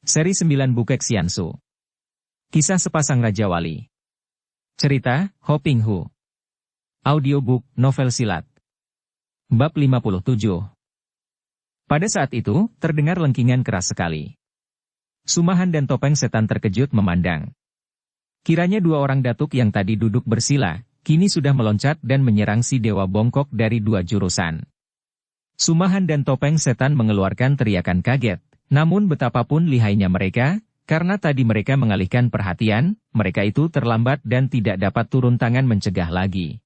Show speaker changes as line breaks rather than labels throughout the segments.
Seri 9 Bukek Xiansu. Kisah sepasang Raja Wali. Cerita, Ho Ping Hu. Audiobook, novel silat. Bab 57. Pada saat itu, terdengar lengkingan keras sekali. Sumahan dan Topeng Setan terkejut memandang. Kiranya dua orang datuk yang tadi duduk bersila, kini sudah meloncat dan menyerang si Dewa Bongkok dari dua jurusan. Sumahan dan Topeng Setan mengeluarkan teriakan kaget. Namun betapapun lihainya mereka, karena tadi mereka mengalihkan perhatian, mereka itu terlambat dan tidak dapat turun tangan mencegah lagi.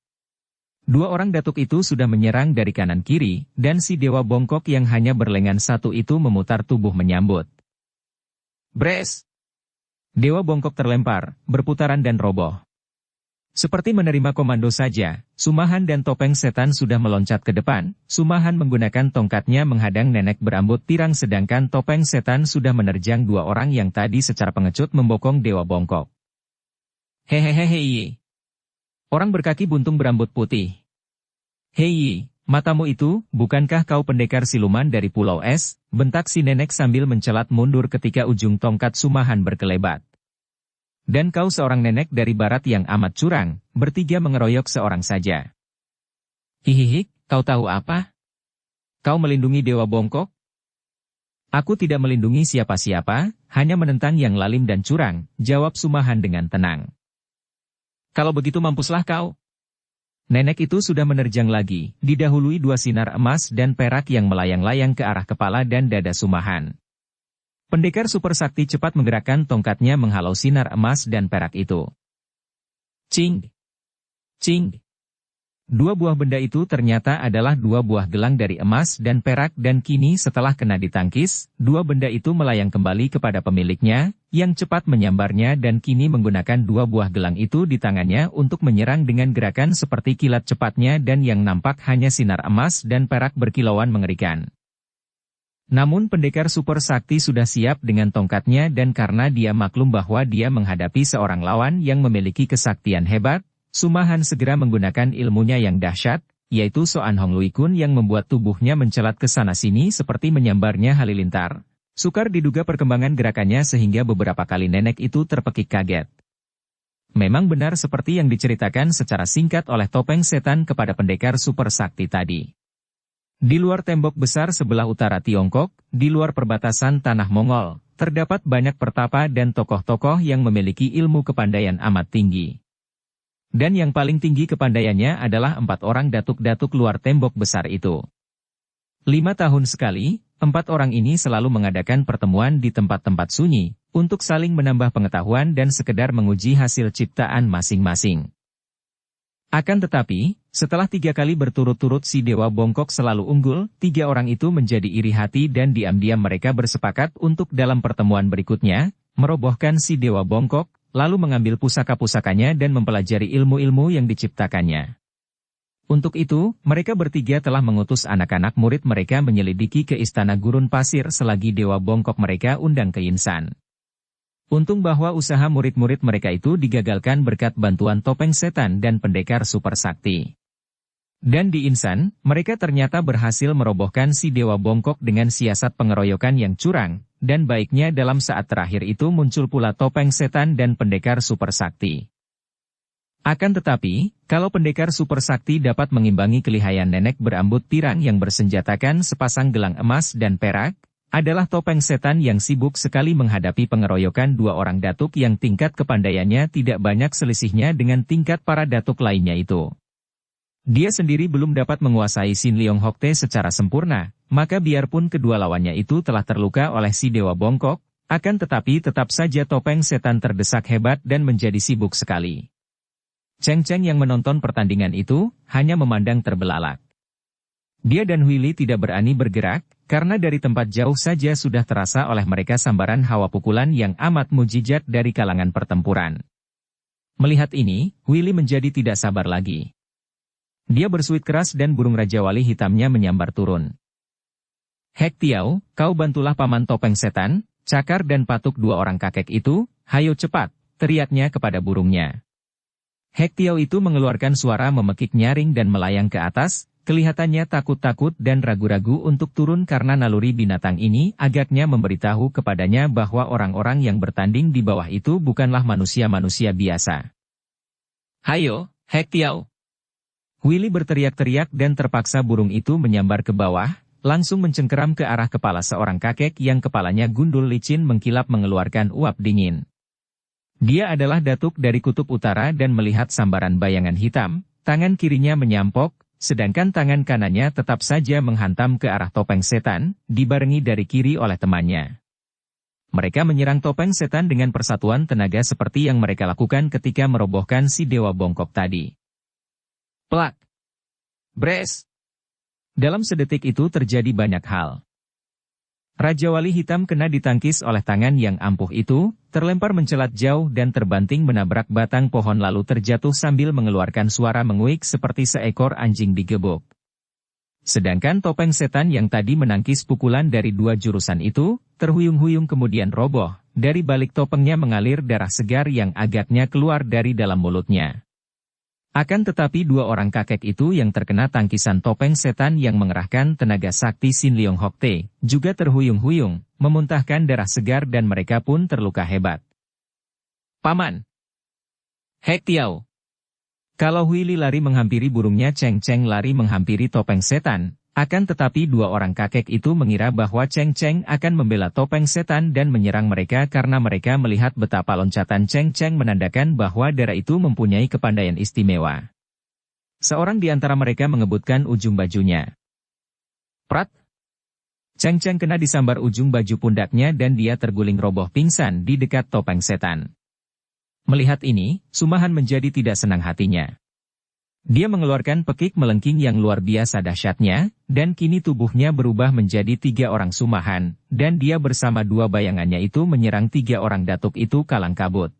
Dua orang datuk itu sudah menyerang dari kanan kiri, dan si Dewa Bongkok yang hanya berlengan satu itu memutar tubuh menyambut. Bres! Dewa Bongkok terlempar, berputaran dan roboh. Seperti menerima komando saja, Sumahan dan Topeng Setan sudah meloncat ke depan. Sumahan menggunakan tongkatnya menghadang nenek berambut pirang sedangkan Topeng Setan sudah menerjang dua orang yang tadi secara pengecut membokong Dewa Bongkok. Hehehehe. Orang berkaki buntung berambut putih. Hei, matamu itu, bukankah kau pendekar siluman dari Pulau Es? Bentak si nenek sambil mencelat mundur ketika ujung tongkat Sumahan berkelebat. Dan kau seorang nenek dari barat yang amat curang, bertiga mengeroyok seorang saja. Hihihi, kau tahu apa? Kau melindungi Dewa Bongkok? Aku tidak melindungi siapa-siapa, hanya menentang yang lalim dan curang, jawab Sumahan dengan tenang. Kalau begitu mampuslah kau. Nenek itu sudah menerjang lagi, didahului dua sinar emas dan perak yang melayang-layang ke arah kepala dan dada Sumahan. Pendekar super sakti cepat menggerakkan tongkatnya menghalau sinar emas dan perak itu. Cing! Cing! Dua buah benda itu ternyata adalah dua buah gelang dari emas dan perak dan kini setelah kena ditangkis, dua benda itu melayang kembali kepada pemiliknya, yang cepat menyambarnya dan kini menggunakan dua buah gelang itu di tangannya untuk menyerang dengan gerakan seperti kilat cepatnya dan yang nampak hanya sinar emas dan perak berkilauan mengerikan. Namun pendekar super sakti sudah siap dengan tongkatnya dan karena dia maklum bahwa dia menghadapi seorang lawan yang memiliki kesaktian hebat, Sumahan segera menggunakan ilmunya yang dahsyat, yaitu Soan Hong Lui Kun yang membuat tubuhnya mencelat ke sana-sini seperti menyambarnya halilintar. Sukar diduga perkembangan gerakannya sehingga beberapa kali nenek itu terpekik kaget. Memang benar seperti yang diceritakan secara singkat oleh Topeng Setan kepada pendekar super sakti tadi. Di luar tembok besar sebelah utara Tiongkok, di luar perbatasan tanah Mongol, terdapat banyak pertapa dan tokoh-tokoh yang memiliki ilmu kepandaian amat tinggi. Dan yang paling tinggi kepandaiannya adalah 4 orang datuk-datuk luar tembok besar itu. 5 tahun sekali, 4 orang ini selalu mengadakan pertemuan di tempat-tempat sunyi, untuk saling menambah pengetahuan dan sekedar menguji hasil ciptaan masing-masing. Akan tetapi, setelah 3 kali berturut-turut si Dewa Bongkok selalu unggul, 3 orang itu menjadi iri hati dan diam-diam mereka bersepakat untuk dalam pertemuan berikutnya, merobohkan si Dewa Bongkok, lalu mengambil pusaka-pusakanya dan mempelajari ilmu-ilmu yang diciptakannya. Untuk itu, mereka bertiga telah mengutus anak-anak murid mereka menyelidiki ke istana gurun pasir selagi Dewa Bongkok mereka undang ke Insan. Untung bahwa usaha murid-murid mereka itu digagalkan berkat bantuan Topeng Setan dan pendekar super sakti. Dan di Insan, mereka ternyata berhasil merobohkan si Dewa Bongkok dengan siasat pengeroyokan yang curang, dan baiknya dalam saat terakhir itu muncul pula Topeng Setan dan pendekar super sakti. Akan tetapi, kalau pendekar super sakti dapat mengimbangi kelihayan nenek berambut pirang yang bersenjatakan sepasang gelang emas dan perak, adalah Topeng Setan yang sibuk sekali menghadapi pengeroyokan dua orang datuk yang tingkat kepandaiannya tidak banyak selisihnya dengan tingkat para datuk lainnya itu. Dia sendiri belum dapat menguasai Sin Leong Hokte secara sempurna, maka biarpun kedua lawannya itu telah terluka oleh si Dewa Bongkok, akan tetapi tetap saja Topeng Setan terdesak hebat dan menjadi sibuk sekali. Cheng-Cheng yang menonton pertandingan itu, hanya memandang terbelalak. Dia dan Huili tidak berani bergerak, karena dari tempat jauh saja sudah terasa oleh mereka sambaran hawa pukulan yang amat mujizat dari kalangan pertempuran. Melihat ini, Huili menjadi tidak sabar lagi. Dia bersuit keras dan burung Raja Wali hitamnya menyambar turun. Hek Tiao, kau bantulah Paman Topeng Setan, Cakar dan Patuk dua orang kakek itu, hayo cepat, teriaknya kepada burungnya. Hek Tiao itu mengeluarkan suara memekik nyaring dan melayang ke atas, kelihatannya takut-takut dan ragu-ragu untuk turun karena naluri binatang ini agaknya memberitahu kepadanya bahwa orang-orang yang bertanding di bawah itu bukanlah manusia-manusia biasa. "Hayo, Hek Tiao!" Willy berteriak-teriak dan terpaksa burung itu menyambar ke bawah, langsung mencengkeram ke arah kepala seorang kakek yang kepalanya gundul licin mengkilap mengeluarkan uap dingin. Dia adalah datuk dari kutub utara dan melihat sambaran bayangan hitam, tangan kirinya menyampok, sedangkan tangan kanannya tetap saja menghantam ke arah topeng setan, dibarengi dari kiri oleh temannya. Mereka menyerang topeng setan dengan persatuan tenaga seperti yang mereka lakukan ketika merobohkan si dewa bongkok tadi. Plak! Bres! Dalam sedetik itu terjadi banyak hal. Raja Wali Hitam kena ditangkis oleh tangan yang ampuh itu, terlempar mencelat jauh dan terbanting menabrak batang pohon lalu terjatuh sambil mengeluarkan suara menguik seperti seekor anjing digebuk. Sedangkan topeng setan yang tadi menangkis pukulan dari dua jurusan itu, terhuyung-huyung kemudian roboh, dari balik topengnya mengalir darah segar yang agaknya keluar dari dalam mulutnya. Akan tetapi dua orang kakek itu yang terkena tangkisan topeng setan yang mengerahkan tenaga sakti Sin Leong Hokte, juga terhuyung-huyung, memuntahkan darah segar dan mereka pun terluka hebat. "Paman! Hek Tiao!" Kalau Willy lari menghampiri burungnya, Cheng Cheng lari menghampiri topeng setan, akan tetapi dua orang kakek itu mengira bahwa Cheng Cheng akan membela topeng setan dan menyerang mereka karena mereka melihat betapa loncatan Cheng Cheng menandakan bahwa darah itu mempunyai kepandaian istimewa. Seorang di antara mereka mengebutkan ujung bajunya. Prat! Cheng Cheng kena disambar ujung baju pundaknya dan dia terguling roboh pingsan di dekat topeng setan. Melihat ini, Sumahan menjadi tidak senang hatinya. Dia mengeluarkan pekik melengking yang luar biasa dahsyatnya, dan kini tubuhnya berubah menjadi 3 orang Sumahan, dan dia bersama 2 bayangannya itu menyerang 3 orang datuk itu kalang kabut.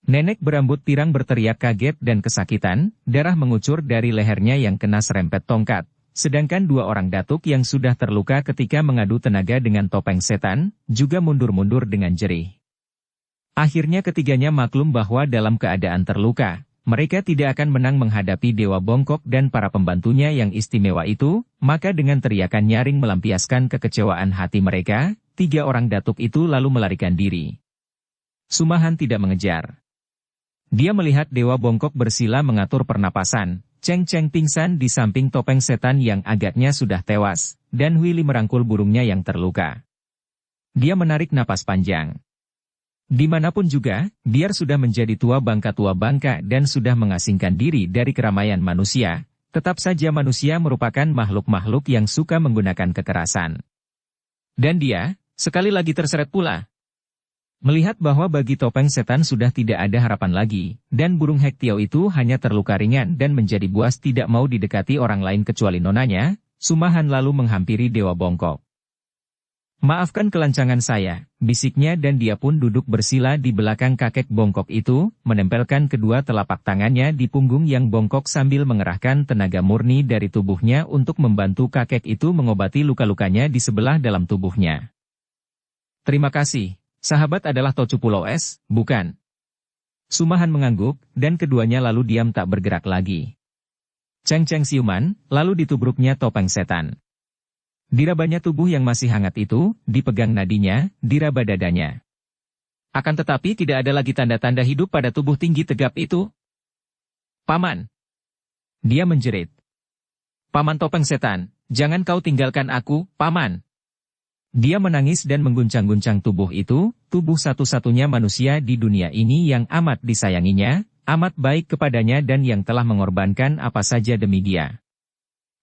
Nenek berambut pirang berteriak kaget dan kesakitan, darah mengucur dari lehernya yang kena serempet tongkat, sedangkan 2 orang datuk yang sudah terluka ketika mengadu tenaga dengan topeng setan, juga mundur-mundur dengan jerih. Akhirnya ketiganya maklum bahwa dalam keadaan terluka, mereka tidak akan menang menghadapi Dewa Bongkok dan para pembantunya yang istimewa itu, maka dengan teriakan nyaring melampiaskan kekecewaan hati mereka, 3 orang datuk itu lalu melarikan diri. Sumahan tidak mengejar. Dia melihat Dewa Bongkok bersila mengatur pernapasan, Cheng Cheng pingsan di samping topeng setan yang agaknya sudah tewas, dan Willy merangkul burungnya yang terluka. Dia menarik napas panjang. Dimanapun juga, biar sudah menjadi tua bangka dan sudah mengasingkan diri dari keramaian manusia, tetap saja manusia merupakan makhluk-makhluk yang suka menggunakan kekerasan. Dan dia, sekali lagi terseret pula. Melihat bahwa bagi topeng setan sudah tidak ada harapan lagi, dan burung Hek Tiao itu hanya terluka ringan dan menjadi buas tidak mau didekati orang lain kecuali nonanya, Sumahan lalu menghampiri Dewa Bongkok. "Maafkan kelancangan saya," bisiknya dan dia pun duduk bersila di belakang kakek bongkok itu, menempelkan kedua telapak tangannya di punggung yang bongkok sambil mengerahkan tenaga murni dari tubuhnya untuk membantu kakek itu mengobati luka-lukanya di sebelah dalam tubuhnya. "Terima kasih, sahabat adalah Tocu Pulau Es, bukan?" Sumahan mengangguk, dan keduanya lalu diam tak bergerak lagi. Cheng Cheng siuman, lalu ditubruknya topeng setan. Dirabanya tubuh yang masih hangat itu, dipegang nadinya, diraba dadanya. Akan tetapi tidak ada lagi tanda-tanda hidup pada tubuh tinggi tegap itu. "Paman!" Dia menjerit. "Paman topeng setan, jangan kau tinggalkan aku, Paman!" Dia menangis dan mengguncang-guncang tubuh itu, tubuh satu-satunya manusia di dunia ini yang amat disayanginya, amat baik kepadanya dan yang telah mengorbankan apa saja demi dia.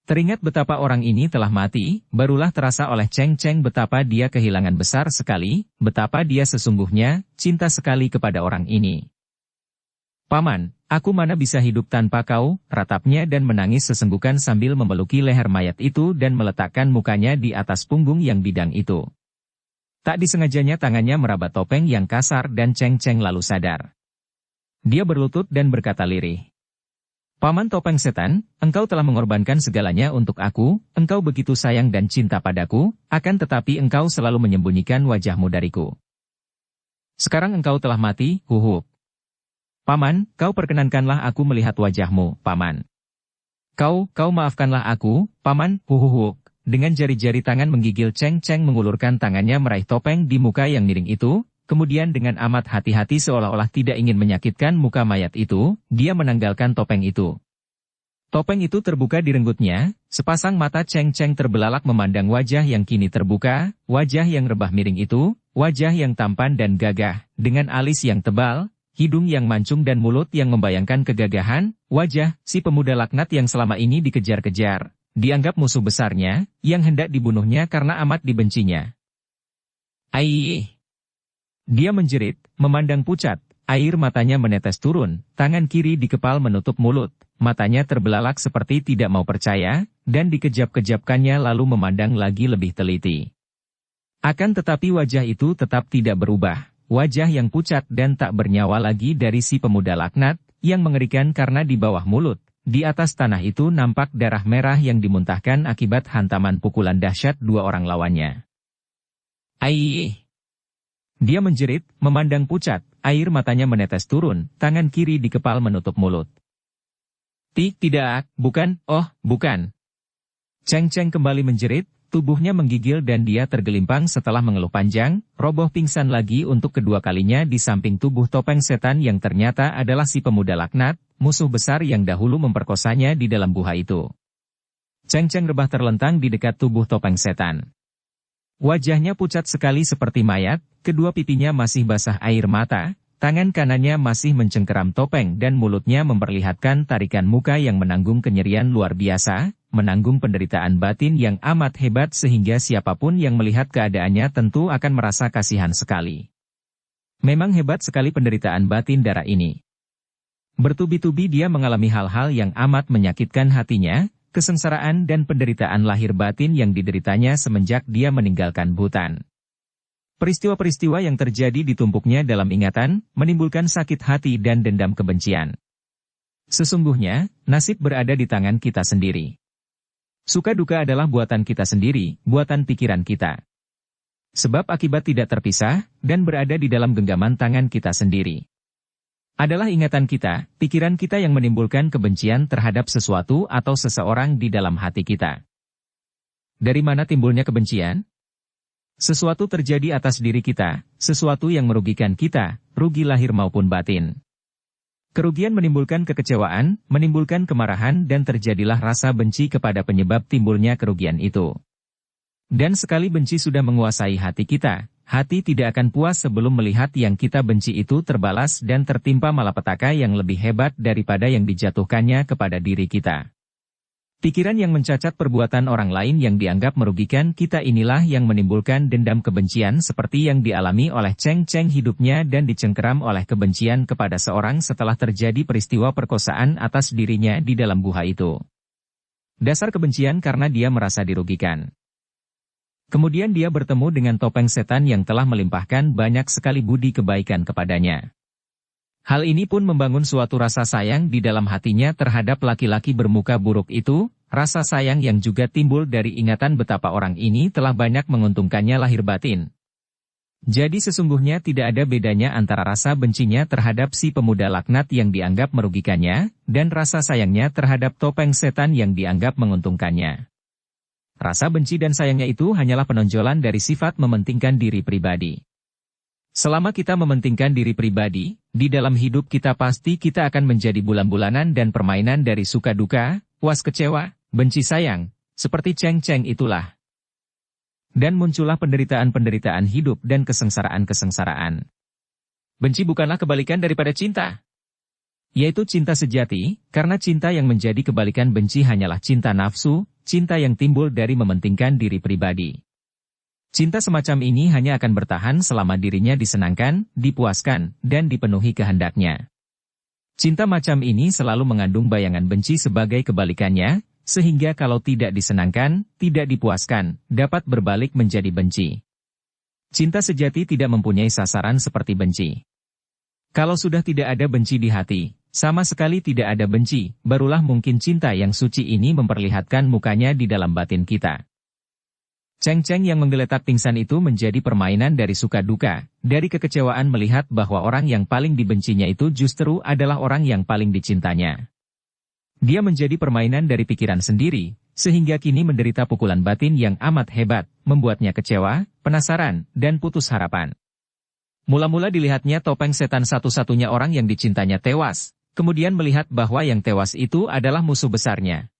Teringat betapa orang ini telah mati, barulah terasa oleh Cheng Cheng betapa dia kehilangan besar sekali, betapa dia sesungguhnya cinta sekali kepada orang ini. "Paman, aku mana bisa hidup tanpa kau," ratapnya dan menangis sesenggukan sambil memeluki leher mayat itu dan meletakkan mukanya di atas punggung yang bidang itu. Tak disengajanya tangannya meraba topeng yang kasar dan Cheng Cheng lalu sadar. Dia berlutut dan berkata lirih. "Paman topeng setan, engkau telah mengorbankan segalanya untuk aku, engkau begitu sayang dan cinta padaku, akan tetapi engkau selalu menyembunyikan wajahmu dariku. Sekarang engkau telah mati, huhup. Paman, kau perkenankanlah aku melihat wajahmu, Paman." Kau maafkanlah aku, Paman, huhuhuk. Dengan jari-jari tangan menggigil Cheng Cheng mengulurkan tangannya meraih topeng di muka yang miring itu, kemudian dengan amat hati-hati seolah-olah tidak ingin menyakitkan muka mayat itu, dia menanggalkan topeng itu. Topeng itu terbuka di renggutnya, sepasang mata Cheng Cheng terbelalak memandang wajah yang kini terbuka, wajah yang rebah miring itu, wajah yang tampan dan gagah, dengan alis yang tebal, hidung yang mancung dan mulut yang membayangkan kegagahan, wajah si pemuda laknat yang selama ini dikejar-kejar, dianggap musuh besarnya, yang hendak dibunuhnya karena amat dibencinya. Aiih! Dia menjerit, memandang pucat, air matanya menetes turun, tangan kiri dikepal menutup mulut. Matanya terbelalak seperti tidak mau percaya, dan dikejap-kejapkannya lalu memandang lagi lebih teliti. Akan tetapi wajah itu tetap tidak berubah, wajah yang pucat dan tak bernyawa lagi dari si pemuda laknat, yang mengerikan karena di bawah mulut, di atas tanah itu nampak darah merah yang dimuntahkan akibat hantaman pukulan dahsyat dua orang lawannya. Aiih! Dia menjerit, memandang pucat, air matanya menetes turun, tangan kiri dikepal menutup mulut. Tidak, bukan, oh, bukan. Cheng Cheng kembali menjerit, tubuhnya menggigil dan dia tergelimpang setelah mengeluh panjang, roboh pingsan lagi untuk kedua kalinya di samping tubuh topeng setan yang ternyata adalah si pemuda laknat, musuh besar yang dahulu memperkosanya di dalam guha itu. Cheng Cheng rebah terlentang di dekat tubuh topeng setan. Wajahnya pucat sekali seperti mayat, kedua pipinya masih basah air mata. Tangan kanannya masih mencengkeram topeng dan mulutnya memperlihatkan tarikan muka yang menanggung kenyerian luar biasa, menanggung penderitaan batin yang amat hebat sehingga siapapun yang melihat keadaannya tentu akan merasa kasihan sekali. Memang hebat sekali penderitaan batin darah ini. Bertubi-tubi dia mengalami hal-hal yang amat menyakitkan hatinya, kesengsaraan dan penderitaan lahir batin yang dideritanya semenjak dia meninggalkan Butan. Peristiwa-peristiwa yang terjadi ditumpuknya dalam ingatan, menimbulkan sakit hati dan dendam kebencian. Sesungguhnya, nasib berada di tangan kita sendiri. Suka duka adalah buatan kita sendiri, buatan pikiran kita. Sebab akibat tidak terpisah, dan berada di dalam genggaman tangan kita sendiri. Adalah ingatan kita, pikiran kita yang menimbulkan kebencian terhadap sesuatu atau seseorang di dalam hati kita. Dari mana timbulnya kebencian? Sesuatu terjadi atas diri kita, sesuatu yang merugikan kita, rugi lahir maupun batin. Kerugian menimbulkan kekecewaan, menimbulkan kemarahan dan terjadilah rasa benci kepada penyebab timbulnya kerugian itu. Dan sekali benci sudah menguasai hati kita, hati tidak akan puas sebelum melihat yang kita benci itu terbalas dan tertimpa malapetaka yang lebih hebat daripada yang dijatuhkannya kepada diri kita. Pikiran yang mencacat perbuatan orang lain yang dianggap merugikan kita inilah yang menimbulkan dendam kebencian seperti yang dialami oleh Cheng Cheng hidupnya dan dicengkeram oleh kebencian kepada seorang setelah terjadi peristiwa perkosaan atas dirinya di dalam guha itu. Dasar kebencian karena dia merasa dirugikan. Kemudian dia bertemu dengan topeng setan yang telah melimpahkan banyak sekali budi kebaikan kepadanya. Hal ini pun membangun suatu rasa sayang di dalam hatinya terhadap laki-laki bermuka buruk itu, rasa sayang yang juga timbul dari ingatan betapa orang ini telah banyak menguntungkannya lahir batin. Jadi sesungguhnya tidak ada bedanya antara rasa bencinya terhadap si pemuda laknat yang dianggap merugikannya, dan rasa sayangnya terhadap topeng setan yang dianggap menguntungkannya. Rasa benci dan sayangnya itu hanyalah penonjolan dari sifat mementingkan diri pribadi. Selama kita mementingkan diri pribadi, di dalam hidup kita pasti kita akan menjadi bulan-bulanan dan permainan dari suka duka, puas kecewa, benci sayang, seperti Cheng Cheng itulah. Dan muncullah penderitaan-penderitaan hidup dan kesengsaraan-kesengsaraan. Benci bukanlah kebalikan daripada cinta. Yaitu cinta sejati, karena cinta yang menjadi kebalikan benci hanyalah cinta nafsu, cinta yang timbul dari mementingkan diri pribadi. Cinta semacam ini hanya akan bertahan selama dirinya disenangkan, dipuaskan, dan dipenuhi kehendaknya. Cinta macam ini selalu mengandung bayangan benci sebagai kebalikannya, sehingga kalau tidak disenangkan, tidak dipuaskan, dapat berbalik menjadi benci. Cinta sejati tidak mempunyai sasaran seperti benci. Kalau sudah tidak ada benci di hati, sama sekali tidak ada benci, barulah mungkin cinta yang suci ini memperlihatkan mukanya di dalam batin kita. Cheng Cheng yang menggeletak pingsan itu menjadi permainan dari suka duka, dari kekecewaan melihat bahwa orang yang paling dibencinya itu justru adalah orang yang paling dicintanya. Dia menjadi permainan dari pikiran sendiri, sehingga kini menderita pukulan batin yang amat hebat, membuatnya kecewa, penasaran, dan putus harapan. Mula-mula dilihatnya topeng setan satu-satunya orang yang dicintanya tewas, kemudian melihat bahwa yang tewas itu adalah musuh besarnya.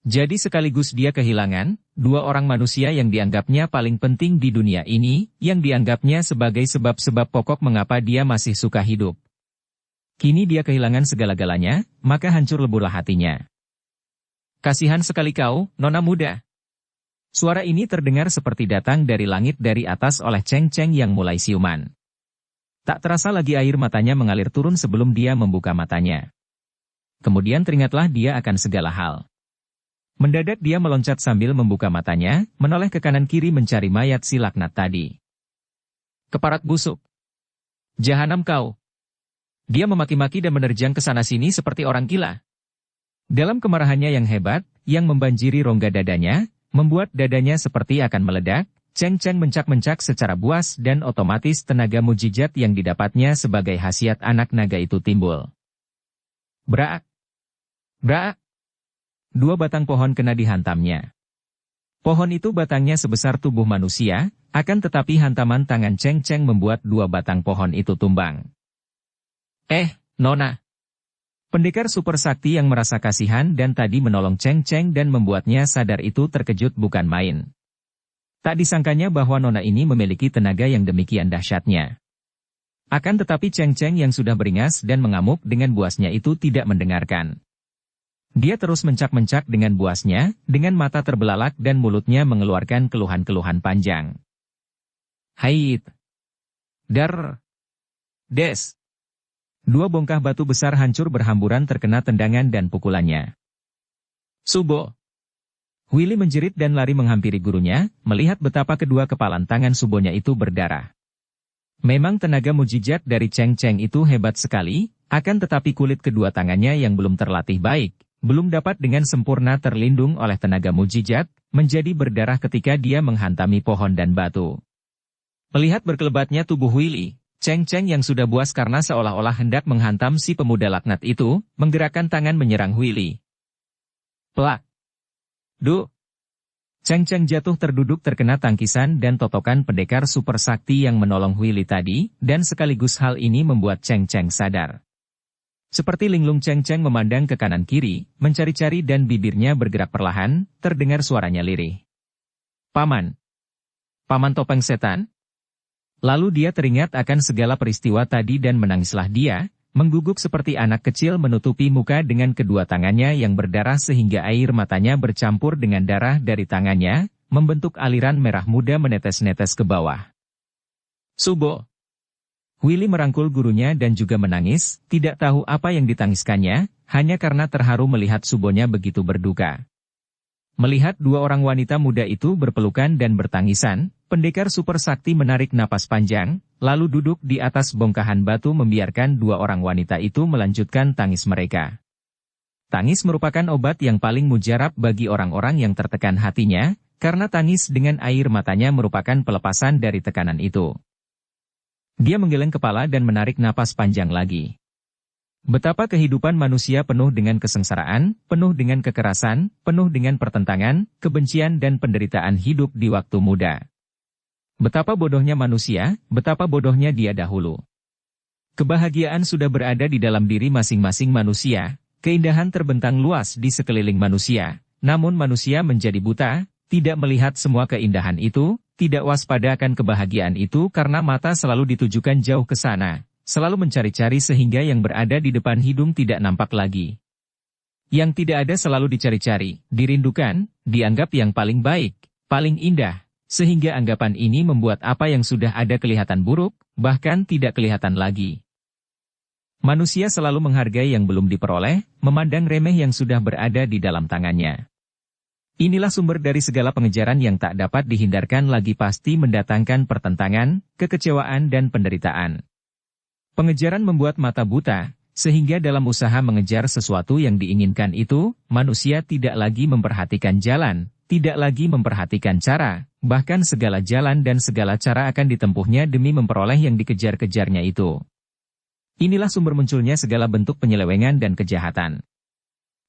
Jadi sekaligus dia kehilangan dua orang manusia yang dianggapnya paling penting di dunia ini, yang dianggapnya sebagai sebab-sebab pokok mengapa dia masih suka hidup. Kini dia kehilangan segala-galanya, maka hancur leburlah hatinya. Kasihan sekali kau, nona muda. Suara ini terdengar seperti datang dari langit dari atas oleh Cheng Cheng yang mulai siuman. Tak terasa lagi air matanya mengalir turun sebelum dia membuka matanya. Kemudian teringatlah dia akan segala hal. Mendadak dia meloncat sambil membuka matanya, menoleh ke kanan kiri mencari mayat si laknat tadi. Keparat busuk. Jahanam kau. Dia memaki-maki dan menerjang ke sana-sini seperti orang gila. Dalam kemarahannya yang hebat, yang membanjiri rongga dadanya, membuat dadanya seperti akan meledak, Cheng Cheng mencak-mencak secara buas dan otomatis tenaga mujizat yang didapatnya sebagai khasiat anak naga itu timbul. Brak! Brak! Dua batang pohon kena dihantamnya. Pohon itu batangnya sebesar tubuh manusia, akan tetapi hantaman tangan Cheng Cheng membuat dua batang pohon itu tumbang. Nona. Pendekar super sakti yang merasa kasihan dan tadi menolong Cheng Cheng dan membuatnya sadar itu terkejut bukan main. Tak disangkanya bahwa nona ini memiliki tenaga yang demikian dahsyatnya. Akan tetapi Cheng Cheng yang sudah beringas dan mengamuk dengan buasnya itu tidak mendengarkan. Dia terus mencak-mencak dengan buasnya, dengan mata terbelalak dan mulutnya mengeluarkan keluhan-keluhan panjang. Hait. Dar. Des. Dua bongkah batu besar hancur berhamburan terkena tendangan dan pukulannya. Subo. Willy menjerit dan lari menghampiri gurunya, melihat betapa kedua kepalan tangan Subonya itu berdarah. Memang tenaga mujizat dari Cheng Cheng itu hebat sekali, akan tetapi kulit kedua tangannya yang belum terlatih baik, belum dapat dengan sempurna terlindung oleh tenaga mujizat, menjadi berdarah ketika dia menghantami pohon dan batu. Melihat berkelebatnya tubuh Willy, Cheng Cheng yang sudah buas karena seolah-olah hendak menghantam si pemuda laknat itu, menggerakkan tangan menyerang Willy. Plak! Duh! Cheng Cheng jatuh terduduk terkena tangkisan dan totokan pendekar super sakti yang menolong Willy tadi, dan sekaligus hal ini membuat Cheng Cheng sadar. Seperti linglung Cheng Cheng memandang ke kanan kiri, mencari-cari dan bibirnya bergerak perlahan, terdengar suaranya lirih. Paman! Paman topeng setan? Lalu dia teringat akan segala peristiwa tadi dan menangislah dia, mengguguk seperti anak kecil menutupi muka dengan kedua tangannya yang berdarah sehingga air matanya bercampur dengan darah dari tangannya, membentuk aliran merah muda menetes-netes ke bawah. Subo! Willy merangkul gurunya dan juga menangis, tidak tahu apa yang ditangiskannya, hanya karena terharu melihat Subonya begitu berduka. Melihat dua orang wanita muda itu berpelukan dan bertangisan, pendekar super sakti menarik napas panjang, lalu duduk di atas bongkahan batu membiarkan dua orang wanita itu melanjutkan tangis mereka. Tangis merupakan obat yang paling mujarab bagi orang-orang yang tertekan hatinya, karena tangis dengan air matanya merupakan pelepasan dari tekanan itu. Dia menggeleng kepala dan menarik napas panjang lagi. Betapa kehidupan manusia penuh dengan kesengsaraan, penuh dengan kekerasan, penuh dengan pertentangan, kebencian dan penderitaan hidup di waktu muda. Betapa bodohnya manusia, betapa bodohnya dia dahulu. Kebahagiaan sudah berada di dalam diri masing-masing manusia, keindahan terbentang luas di sekeliling manusia, namun manusia menjadi buta, tidak melihat semua keindahan itu, tidak waspada akan kebahagiaan itu karena mata selalu ditujukan jauh ke sana. Selalu mencari-cari sehingga yang berada di depan hidung tidak nampak lagi. Yang tidak ada selalu dicari-cari, dirindukan, dianggap yang paling baik, paling indah, sehingga anggapan ini membuat apa yang sudah ada kelihatan buruk, bahkan tidak kelihatan lagi. Manusia selalu menghargai yang belum diperoleh, memandang remeh yang sudah berada di dalam tangannya. Inilah sumber dari segala pengejaran yang tak dapat dihindarkan lagi pasti mendatangkan pertentangan, kekecewaan dan penderitaan. Pengejaran membuat mata buta, sehingga dalam usaha mengejar sesuatu yang diinginkan itu, manusia tidak lagi memperhatikan jalan, tidak lagi memperhatikan cara, bahkan segala jalan dan segala cara akan ditempuhnya demi memperoleh yang dikejar-kejarnya itu. Inilah sumber munculnya segala bentuk penyelewengan dan kejahatan.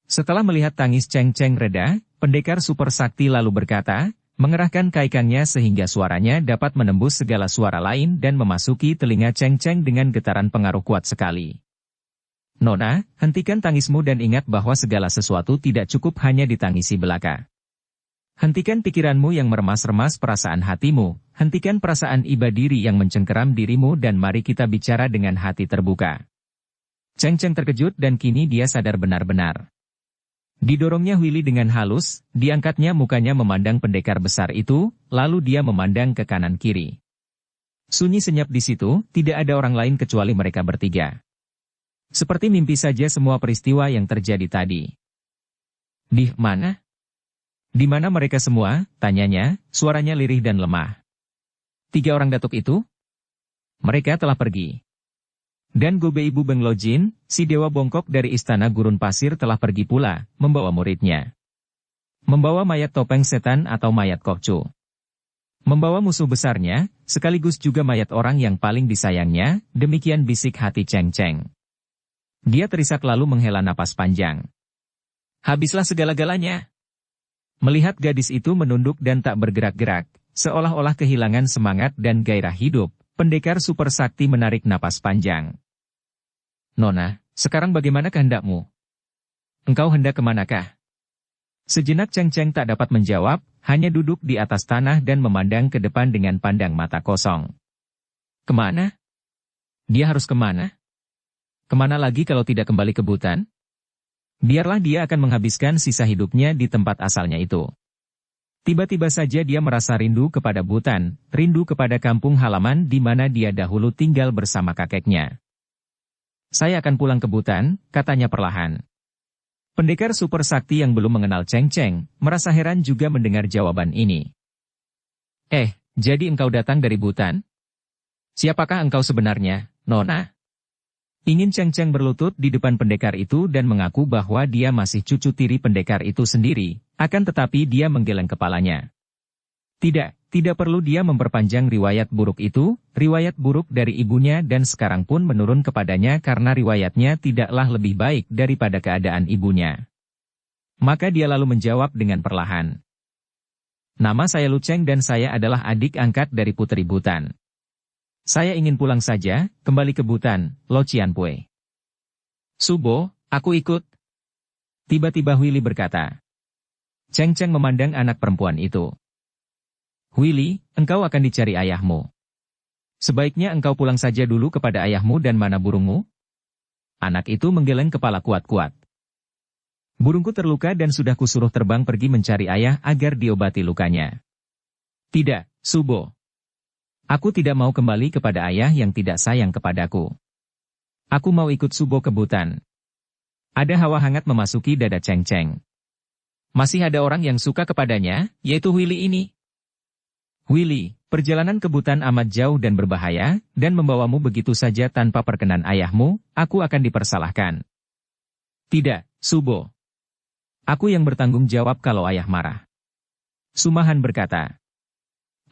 Setelah melihat tangis Cheng Cheng reda, pendekar super sakti lalu berkata, mengerahkan kaikannya sehingga suaranya dapat menembus segala suara lain dan memasuki telinga Cheng Cheng dengan getaran pengaruh kuat sekali. Nona, hentikan tangismu dan ingat bahwa segala sesuatu tidak cukup hanya ditangisi belaka. Hentikan pikiranmu yang meremas-remas perasaan hatimu, hentikan perasaan iba diri yang mencengkeram dirimu dan mari kita bicara dengan hati terbuka. Cheng Cheng terkejut dan kini dia sadar benar-benar. Didorongnya Willy dengan halus, diangkatnya mukanya memandang pendekar besar itu, lalu dia memandang ke kanan kiri. Sunyi senyap di situ, tidak ada orang lain kecuali mereka bertiga. Seperti mimpi saja semua peristiwa yang terjadi tadi. Di mana? Di mana mereka semua? Tanyanya, suaranya lirih dan lemah. 3 orang datuk itu? Mereka telah pergi. Dan Gobe Ibu Beng Lojin, si dewa bongkok dari istana gurun pasir telah pergi pula, membawa muridnya. Membawa mayat topeng setan atau mayat Kokcu. Membawa musuh besarnya, sekaligus juga mayat orang yang paling disayangnya, demikian bisik hati Cheng Cheng. Dia terisak lalu menghela napas panjang. Habislah segala-galanya. Melihat gadis itu menunduk dan tak bergerak-gerak, seolah-olah kehilangan semangat dan gairah hidup, pendekar super sakti menarik napas panjang. Nona, sekarang bagaimana kehendakmu? Engkau hendak kemanakah? Sejenak Cheng Cheng tak dapat menjawab, hanya duduk di atas tanah dan memandang ke depan dengan pandang mata kosong. Kemana? Dia harus kemana? Kemana lagi kalau tidak kembali ke Butan? Biarlah dia akan menghabiskan sisa hidupnya di tempat asalnya itu. Tiba-tiba saja dia merasa rindu kepada Butan, rindu kepada kampung halaman di mana dia dahulu tinggal bersama kakeknya. Saya akan pulang ke Butan, katanya perlahan. Pendekar super sakti yang belum mengenal Cheng Cheng, merasa heran juga mendengar jawaban ini. Jadi engkau datang dari Butan? Siapakah engkau sebenarnya, Nona? Ingin Cheng Cheng berlutut di depan pendekar itu dan mengaku bahwa dia masih cucu tiri pendekar itu sendiri, akan tetapi dia menggeleng kepalanya. Tidak perlu dia memperpanjang riwayat buruk itu, riwayat buruk dari ibunya dan sekarang pun menurun kepadanya karena riwayatnya tidaklah lebih baik daripada keadaan ibunya. Maka dia lalu menjawab dengan perlahan. Nama saya Lu Cheng dan saya adalah adik angkat dari Puteri Butan. Saya ingin pulang saja, kembali ke Butan, Lo Cianpue. Subo, aku ikut. Tiba-tiba Willy berkata. Cheng Cheng memandang anak perempuan itu. Willy, engkau akan dicari ayahmu. Sebaiknya engkau pulang saja dulu kepada ayahmu dan mana burungmu? Anak itu menggeleng kepala kuat-kuat. Burungku terluka dan sudah kusuruh terbang pergi mencari ayah agar diobati lukanya. Tidak, Subo. Aku tidak mau kembali kepada ayah yang tidak sayang kepadaku. Aku mau ikut Subo ke Butan. Ada hawa hangat memasuki dada Cheng Cheng. Masih ada orang yang suka kepadanya, yaitu Willy ini. Willy, perjalanan ke Butan amat jauh dan berbahaya, dan membawamu begitu saja tanpa perkenan ayahmu, aku akan dipersalahkan. Tidak, Subo. Aku yang bertanggung jawab kalau ayah marah. Sumahan berkata.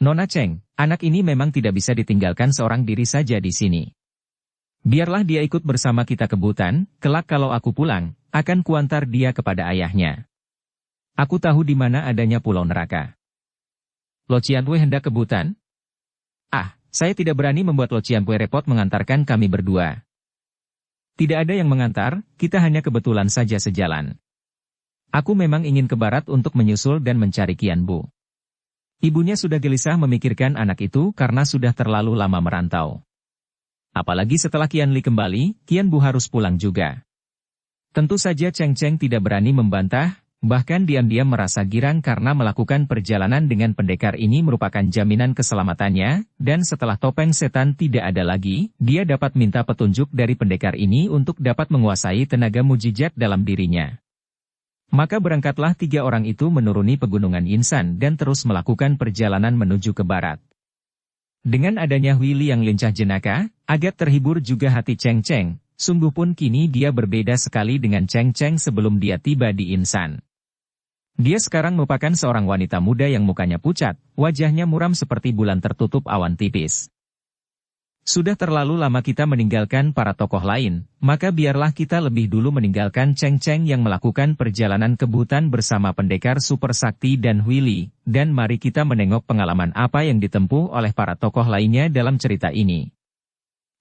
Nona Cheng, anak ini memang tidak bisa ditinggalkan seorang diri saja di sini. Biarlah dia ikut bersama kita ke Butan, kelak kalau aku pulang, akan kuantar dia kepada ayahnya. Aku tahu di mana adanya pulau neraka. Lo Cianpue hendak ke Butan? Saya tidak berani membuat Lo Cianpue repot mengantarkan kami berdua. Tidak ada yang mengantar, kita hanya kebetulan saja sejalan. Aku memang ingin ke barat untuk menyusul dan mencari Kian Bu. Ibunya sudah gelisah memikirkan anak itu karena sudah terlalu lama merantau. Apalagi setelah Kian Li kembali, Kian Bu harus pulang juga. Tentu saja Cheng Cheng tidak berani membantah, bahkan diam-diam merasa girang karena melakukan perjalanan dengan pendekar ini merupakan jaminan keselamatannya, dan setelah topeng setan tidak ada lagi, dia dapat minta petunjuk dari pendekar ini untuk dapat menguasai tenaga mujizat dalam dirinya. Maka berangkatlah 3 orang itu menuruni pegunungan Insan dan terus melakukan perjalanan menuju ke barat. Dengan adanya Willy yang lincah jenaka, agak terhibur juga hati Cheng Cheng, sungguh pun kini dia berbeda sekali dengan Cheng Cheng sebelum dia tiba di Insan. Dia sekarang merupakan seorang wanita muda yang mukanya pucat, wajahnya muram seperti bulan tertutup awan tipis. Sudah terlalu lama kita meninggalkan para tokoh lain, maka biarlah kita lebih dulu meninggalkan Cheng Cheng yang melakukan perjalanan ke hutan bersama pendekar super sakti dan Huili, dan mari kita menengok pengalaman apa yang ditempuh oleh para tokoh lainnya dalam cerita ini.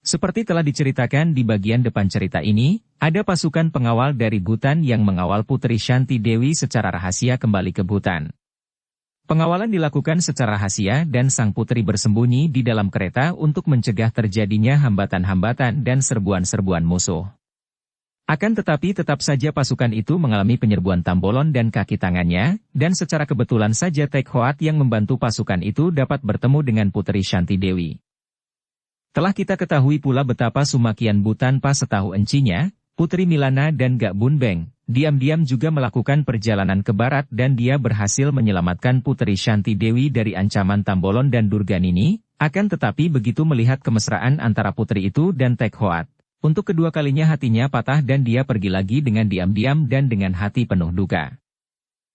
Seperti telah diceritakan di bagian depan cerita ini, ada pasukan pengawal dari Bhutan yang mengawal Putri Shanti Dewi secara rahasia kembali ke Bhutan. Pengawalan dilakukan secara rahasia dan sang putri bersembunyi di dalam kereta untuk mencegah terjadinya hambatan-hambatan dan serbuan-serbuan musuh. Akan tetapi tetap saja pasukan itu mengalami penyerbuan Tambolon dan kaki tangannya, dan secara kebetulan saja Tek Hoat yang membantu pasukan itu dapat bertemu dengan Putri Shanti Dewi. Telah kita ketahui pula betapa Sumakian Bu tanpa setahu encinya, Putri Milana dan Gak Bun Beng, diam-diam juga melakukan perjalanan ke barat dan dia berhasil menyelamatkan Putri Shanti Dewi dari ancaman Tambolon dan Durganini, akan tetapi begitu melihat kemesraan antara putri itu dan Tek Hoat, untuk kedua kalinya hatinya patah dan dia pergi lagi dengan diam-diam dan dengan hati penuh duka.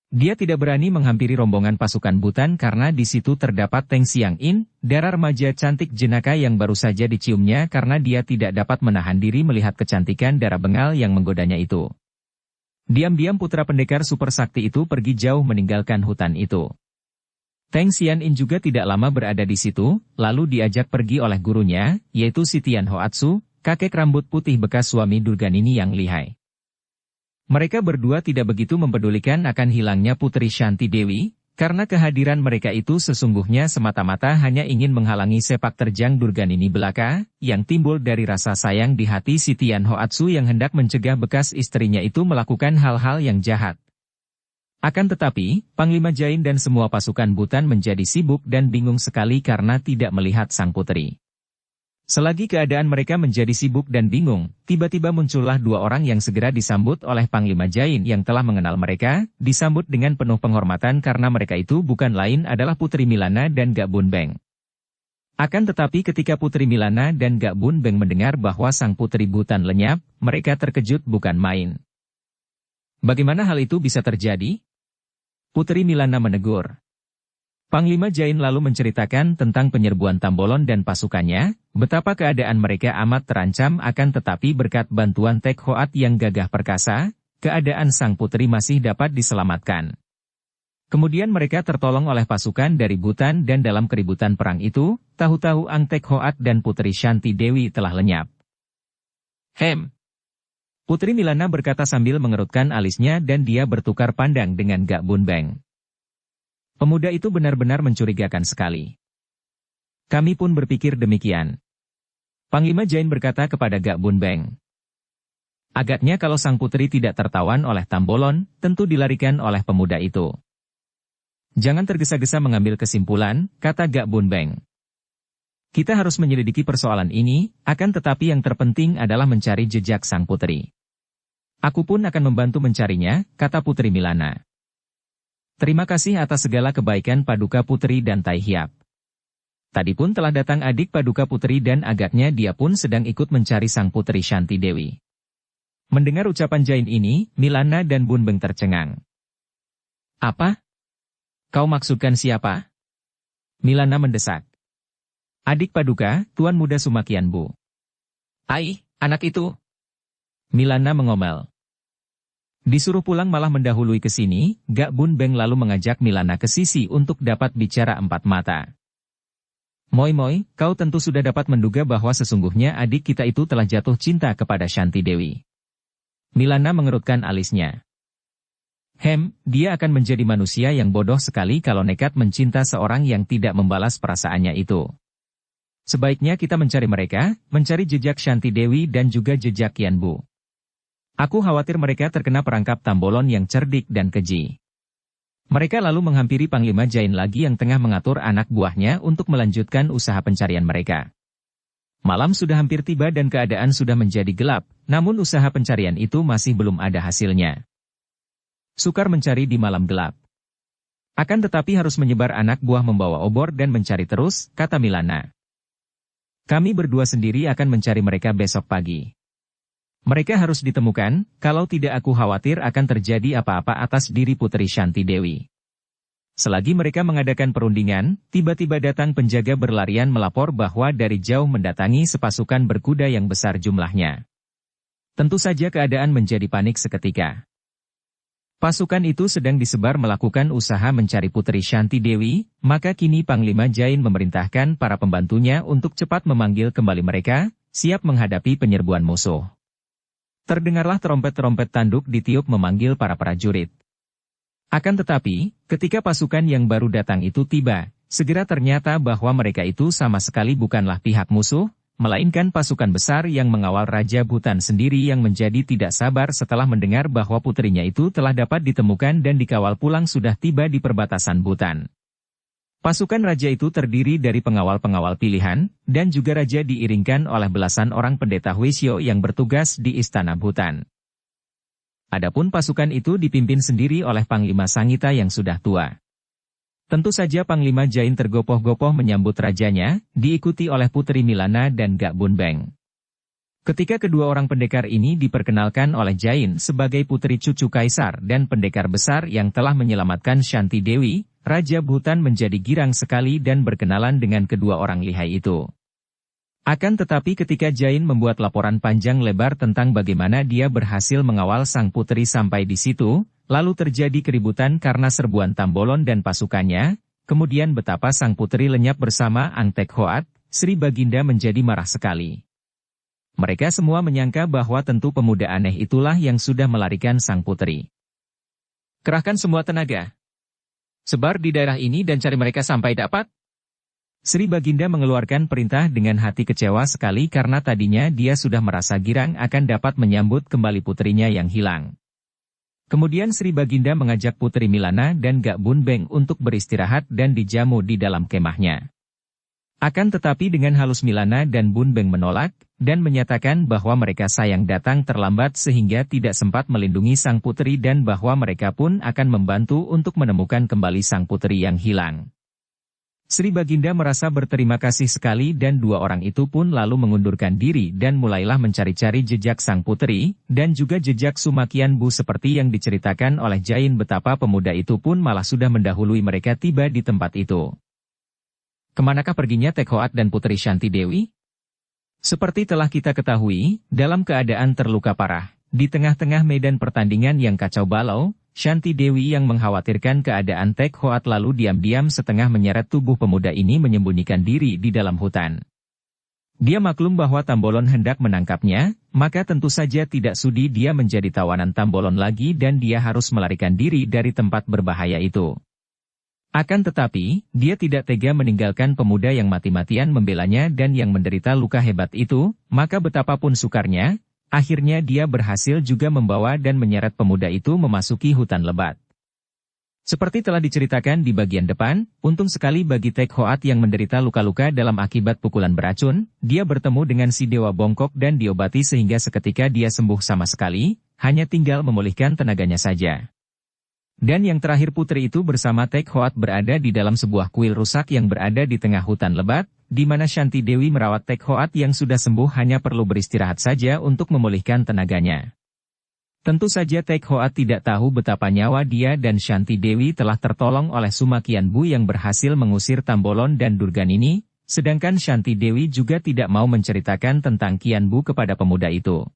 Dia tidak berani menghampiri rombongan pasukan Bhutan karena di situ terdapat Teng Siang In, darah remaja cantik jenaka yang baru saja diciumnya karena dia tidak dapat menahan diri melihat kecantikan darah bengal yang menggodanya itu. Diam-diam putra pendekar super sakti itu pergi jauh meninggalkan hutan itu. Teng Sian In juga tidak lama berada di situ, lalu diajak pergi oleh gurunya, yaitu si Tian Hoatsu, kakek rambut putih bekas suami Durganini yang lihai. Mereka berdua tidak begitu mempedulikan akan hilangnya Putri Shanti Dewi, karena kehadiran mereka itu sesungguhnya semata-mata hanya ingin menghalangi sepak terjang Durganini belaka, yang timbul dari rasa sayang di hati si Tian Hoatsu yang hendak mencegah bekas istrinya itu melakukan hal-hal yang jahat. Akan tetapi, Panglima Jain dan semua pasukan Bhutan menjadi sibuk dan bingung sekali karena tidak melihat sang putri. Selagi keadaan mereka menjadi sibuk dan bingung, tiba-tiba muncullah dua orang yang segera disambut oleh Panglima Jain yang telah mengenal mereka, disambut dengan penuh penghormatan karena mereka itu bukan lain adalah Putri Milana dan Gak Bun Beng. Akan tetapi ketika Putri Milana dan Gak Bun Beng mendengar bahwa sang putri Bhutan lenyap, mereka terkejut bukan main. Bagaimana hal itu bisa terjadi? Putri Milana menegur. Panglima Jain lalu menceritakan tentang penyerbuan Tambolon dan pasukannya, betapa keadaan mereka amat terancam akan tetapi berkat bantuan Tek Hoat yang gagah perkasa, keadaan sang putri masih dapat diselamatkan. Kemudian mereka tertolong oleh pasukan dari Bhutan dan dalam keributan perang itu, tahu-tahu Ang Tek Hoat dan Putri Shanti Dewi telah lenyap. Putri Milana berkata sambil mengerutkan alisnya dan dia bertukar pandang dengan Gak Bun Beng. Pemuda itu benar-benar mencurigakan sekali. Kami pun berpikir demikian. Panglima Jain berkata kepada Gak Bun Beng. Agaknya kalau sang putri tidak tertawan oleh Tambolon, tentu dilarikan oleh pemuda itu. Jangan tergesa-gesa mengambil kesimpulan, kata Gak Bun Beng. Kita harus menyelidiki persoalan ini, akan tetapi yang terpenting adalah mencari jejak sang putri. Aku pun akan membantu mencarinya, kata Putri Milana. Terima kasih atas segala kebaikan Paduka Putri dan Tai Hiap. Tadi pun telah datang adik Paduka Putri dan agaknya dia pun sedang ikut mencari sang Putri Shanti Dewi. Mendengar ucapan Jain ini, Milana dan Bun Beng tercengang. Apa? Kau maksudkan siapa? Milana mendesak. Adik Paduka, Tuan Muda Sumakian Bu. Ai, anak itu. Milana mengomel. Disuruh pulang malah mendahului ke sini, Gak Bun Beng lalu mengajak Milana ke sisi untuk dapat bicara empat mata. Moi, kau tentu sudah dapat menduga bahwa sesungguhnya adik kita itu telah jatuh cinta kepada Shanti Dewi. Milana mengerutkan alisnya. Dia akan menjadi manusia yang bodoh sekali kalau nekat mencinta seorang yang tidak membalas perasaannya itu. Sebaiknya kita mencari mereka, mencari jejak Shanti Dewi dan juga jejak Yan Bu. Aku khawatir mereka terkena perangkap Tambolon yang cerdik dan keji. Mereka lalu menghampiri Panglima Jain lagi yang tengah mengatur anak buahnya untuk melanjutkan usaha pencarian mereka. Malam sudah hampir tiba dan keadaan sudah menjadi gelap, namun usaha pencarian itu masih belum ada hasilnya. Sukar mencari di malam gelap. Akan tetapi harus menyebar anak buah membawa obor dan mencari terus, kata Milana. Kami berdua sendiri akan mencari mereka besok pagi. Mereka harus ditemukan, kalau tidak aku khawatir akan terjadi apa-apa atas diri Putri Shanti Dewi. Selagi mereka mengadakan perundingan, tiba-tiba datang penjaga berlarian melapor bahwa dari jauh mendatangi sepasukan berkuda yang besar jumlahnya. Tentu saja keadaan menjadi panik seketika. Pasukan itu sedang disebar melakukan usaha mencari Putri Shanti Dewi, maka kini Panglima Jain memerintahkan para pembantunya untuk cepat memanggil kembali mereka, siap menghadapi penyerbuan musuh. Terdengarlah trompet-trompet tanduk ditiup memanggil para prajurit. Akan tetapi, ketika pasukan yang baru datang itu tiba, segera ternyata bahwa mereka itu sama sekali bukanlah pihak musuh, melainkan pasukan besar yang mengawal Raja Bhutan sendiri yang menjadi tidak sabar setelah mendengar bahwa putrinya itu telah dapat ditemukan dan dikawal pulang sudah tiba di perbatasan Bhutan. Pasukan raja itu terdiri dari pengawal-pengawal pilihan, dan juga raja diiringkan oleh belasan orang pendeta Huisyo yang bertugas di Istana Bhutan. Adapun pasukan itu dipimpin sendiri oleh Panglima Sangita yang sudah tua. Tentu saja Panglima Jain tergopoh-gopoh menyambut rajanya, diikuti oleh Putri Milana dan Gak Bun Beng. Ketika kedua orang pendekar ini diperkenalkan oleh Jain sebagai putri cucu kaisar dan pendekar besar yang telah menyelamatkan Shanti Dewi, Raja Bhutan menjadi girang sekali dan berkenalan dengan kedua orang lihai itu. Akan tetapi ketika Jain membuat laporan panjang lebar tentang bagaimana dia berhasil mengawal sang putri sampai di situ, lalu terjadi keributan karena serbuan Tambolon dan pasukannya, kemudian betapa sang putri lenyap bersama Ang Tek Hoat, Sri Baginda menjadi marah sekali. Mereka semua menyangka bahwa tentu pemuda aneh itulah yang sudah melarikan sang putri. Kerahkan semua tenaga. Sebar di daerah ini dan cari mereka sampai dapat. Sri Baginda mengeluarkan perintah dengan hati kecewa sekali karena tadinya dia sudah merasa girang akan dapat menyambut kembali putrinya yang hilang. Kemudian Sri Baginda mengajak Putri Milana dan Gak Bun Beng untuk beristirahat dan dijamu di dalam kemahnya. Akan tetapi dengan halus Milana dan Bun Beng menolak, dan menyatakan bahwa mereka sayang datang terlambat sehingga tidak sempat melindungi sang putri dan bahwa mereka pun akan membantu untuk menemukan kembali sang putri yang hilang. Sri Baginda merasa berterima kasih sekali dan dua orang itu pun lalu mengundurkan diri dan mulailah mencari-cari jejak sang putri, dan juga jejak Sumakian Bu seperti yang diceritakan oleh Jain betapa pemuda itu pun malah sudah mendahului mereka tiba di tempat itu. Kemanakah perginya Tek Hoat dan Putri Shanti Dewi? Seperti telah kita ketahui, dalam keadaan terluka parah, di tengah-tengah medan pertandingan yang kacau balau, Shanti Dewi yang mengkhawatirkan keadaan Tek Hoat lalu diam-diam setengah menyeret tubuh pemuda ini menyembunyikan diri di dalam hutan. Dia maklum bahwa Tambolon hendak menangkapnya, maka tentu saja tidak sudi dia menjadi tawanan Tambolon lagi dan dia harus melarikan diri dari tempat berbahaya itu. Akan tetapi, dia tidak tega meninggalkan pemuda yang mati-matian membelanya dan yang menderita luka hebat itu, maka betapapun sukarnya, akhirnya dia berhasil juga membawa dan menyeret pemuda itu memasuki hutan lebat. Seperti telah diceritakan di bagian depan, untung sekali bagi Tek Hoat yang menderita luka-luka dalam akibat pukulan beracun, dia bertemu dengan si Dewa Bongkok dan diobati sehingga seketika dia sembuh sama sekali, hanya tinggal memulihkan tenaganya saja. Dan yang terakhir putri itu bersama Tek Hoat berada di dalam sebuah kuil rusak yang berada di tengah hutan lebat, di mana Shanti Dewi merawat Tek Hoat yang sudah sembuh hanya perlu beristirahat saja untuk memulihkan tenaganya. Tentu saja Tek Hoat tidak tahu betapa nyawa dia dan Shanti Dewi telah tertolong oleh Sumakian Bu yang berhasil mengusir Tambolon dan Durgan ini, sedangkan Shanti Dewi juga tidak mau menceritakan tentang Kian Bu kepada pemuda itu.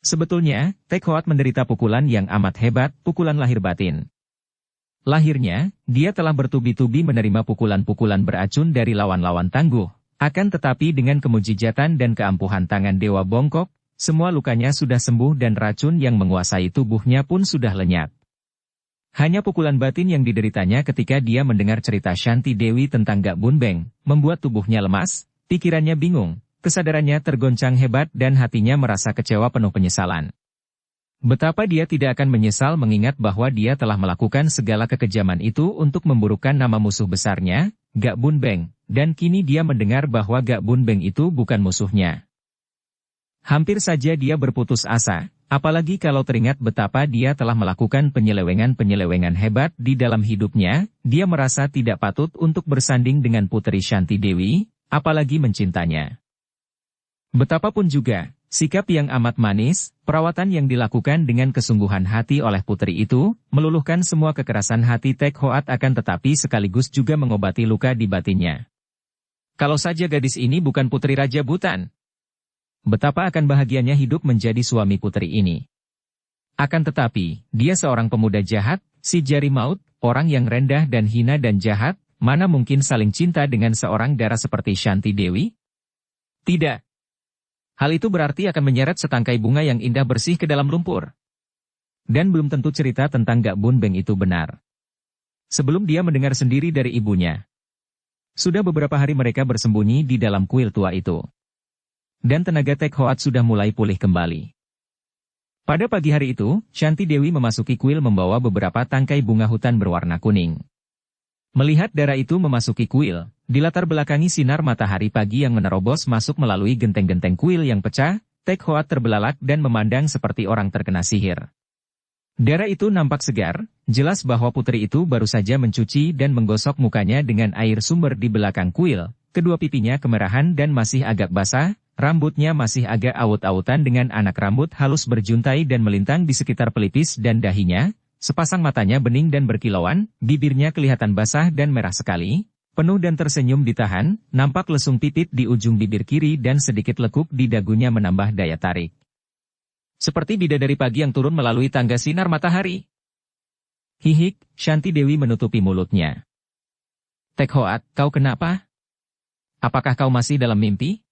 Sebetulnya, Tek Hoat menderita pukulan yang amat hebat, pukulan lahir batin. Lahirnya, dia telah bertubi-tubi menerima pukulan-pukulan beracun dari lawan-lawan tangguh. Akan tetapi dengan kemujizatan dan keampuhan tangan Dewa Bongkok, semua lukanya sudah sembuh dan racun yang menguasai tubuhnya pun sudah lenyap. Hanya pukulan batin yang dideritanya ketika dia mendengar cerita Shanti Dewi tentang Gak Bun Beng, membuat tubuhnya lemas, pikirannya bingung. Kesadarannya tergoncang hebat dan hatinya merasa kecewa penuh penyesalan. Betapa dia tidak akan menyesal mengingat bahwa dia telah melakukan segala kekejaman itu untuk memburukkan nama musuh besarnya, Gak Bun Beng, dan kini dia mendengar bahwa Gak Bun Beng itu bukan musuhnya. Hampir saja dia berputus asa, apalagi kalau teringat betapa dia telah melakukan penyelewengan-penyelewengan hebat di dalam hidupnya, dia merasa tidak patut untuk bersanding dengan Putri Shanti Dewi, apalagi mencintanya. Betapapun juga, Sikap yang amat manis, perawatan yang dilakukan dengan kesungguhan hati oleh putri itu, meluluhkan semua kekerasan hati Tek Hoat akan tetapi sekaligus juga mengobati luka di batinnya. Kalau saja gadis ini bukan putri Raja Butan, betapa akan bahagianya hidup menjadi suami putri ini. Akan tetapi, dia seorang pemuda jahat, si jari maut, orang yang rendah dan hina dan jahat, mana mungkin saling cinta dengan seorang darah seperti Shanti Dewi? Tidak. Hal itu berarti akan menyeret setangkai bunga yang indah bersih ke dalam lumpur. Dan belum tentu cerita tentang Gak Bun Beng itu benar. Sebelum dia mendengar sendiri dari ibunya. Sudah beberapa hari mereka bersembunyi di dalam kuil tua itu. Dan tenaga Tek Hoat sudah mulai pulih kembali. Pada pagi hari itu, Shanti Dewi memasuki kuil membawa beberapa tangkai bunga hutan berwarna kuning. Melihat darah itu memasuki kuil, dilatar belakangi sinar matahari pagi yang menerobos masuk melalui genteng-genteng kuil yang pecah, Tek Hoat terbelalak dan memandang seperti orang terkena sihir. Darah itu nampak segar, jelas bahwa putri itu baru saja mencuci dan menggosok mukanya dengan air sumber di belakang kuil, kedua pipinya kemerahan dan masih agak basah, rambutnya masih agak awut-awutan dengan anak rambut halus berjuntai dan melintang di sekitar pelipis dan dahinya. Sepasang matanya bening dan berkilauan, bibirnya kelihatan basah dan merah sekali, penuh dan tersenyum ditahan, nampak lesung pipit di ujung bibir kiri dan sedikit lekuk di dagunya menambah daya tarik. Seperti bidadari pagi yang turun melalui tangga sinar matahari. Hihik, Shanti Dewi menutupi mulutnya. Tek Hoat, kau kenapa? Apakah kau masih dalam mimpi?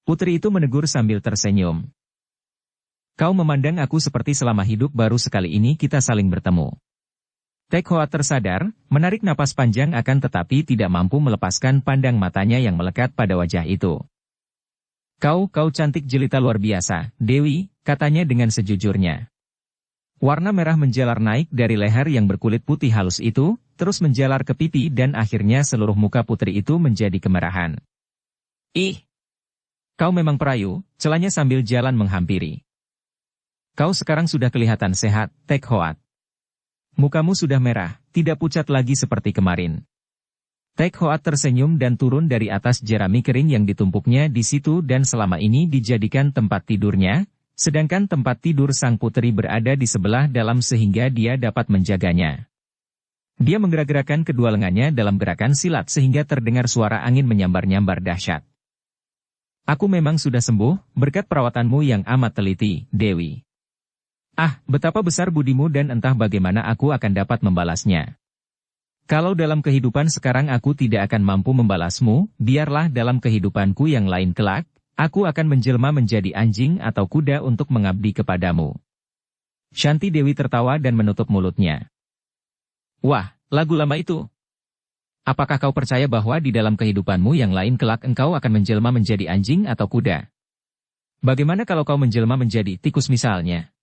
Putri itu menegur sambil tersenyum. Kau memandang aku seperti selama hidup baru sekali ini kita saling bertemu. Tek Hoat tersadar, menarik napas panjang akan tetapi tidak mampu melepaskan pandang matanya yang melekat pada wajah itu. Kau cantik jelita luar biasa, Dewi, katanya dengan sejujurnya. Warna merah menjalar naik dari leher yang berkulit putih halus itu, terus menjalar ke pipi dan akhirnya seluruh muka putri itu menjadi kemerahan. Ih! Kau memang perayu, celanya sambil jalan menghampiri. Kau sekarang sudah kelihatan sehat, Tek Hoat. Mukamu sudah merah, tidak pucat lagi seperti kemarin. Tek Hoat tersenyum dan turun dari atas jerami kering yang ditumpuknya di situ dan selama ini dijadikan tempat tidurnya, sedangkan tempat tidur sang putri berada di sebelah dalam sehingga dia dapat menjaganya. Dia menggerak-gerakkan kedua lengannya dalam gerakan silat sehingga terdengar suara angin menyambar-nyambar dahsyat. Aku memang sudah sembuh, berkat perawatanmu yang amat teliti, Dewi. Ah, betapa besar budimu dan entah bagaimana aku akan dapat membalasnya. Kalau dalam kehidupan sekarang aku tidak akan mampu membalasmu, biarlah dalam kehidupanku yang lain kelak, aku akan menjelma menjadi anjing atau kuda untuk mengabdi kepadamu. Shanti Dewi tertawa dan menutup mulutnya. Wah, lagu lama itu. Apakah kau percaya bahwa di dalam kehidupanmu yang lain kelak engkau akan menjelma menjadi anjing atau kuda? Bagaimana kalau kau menjelma menjadi tikus misalnya?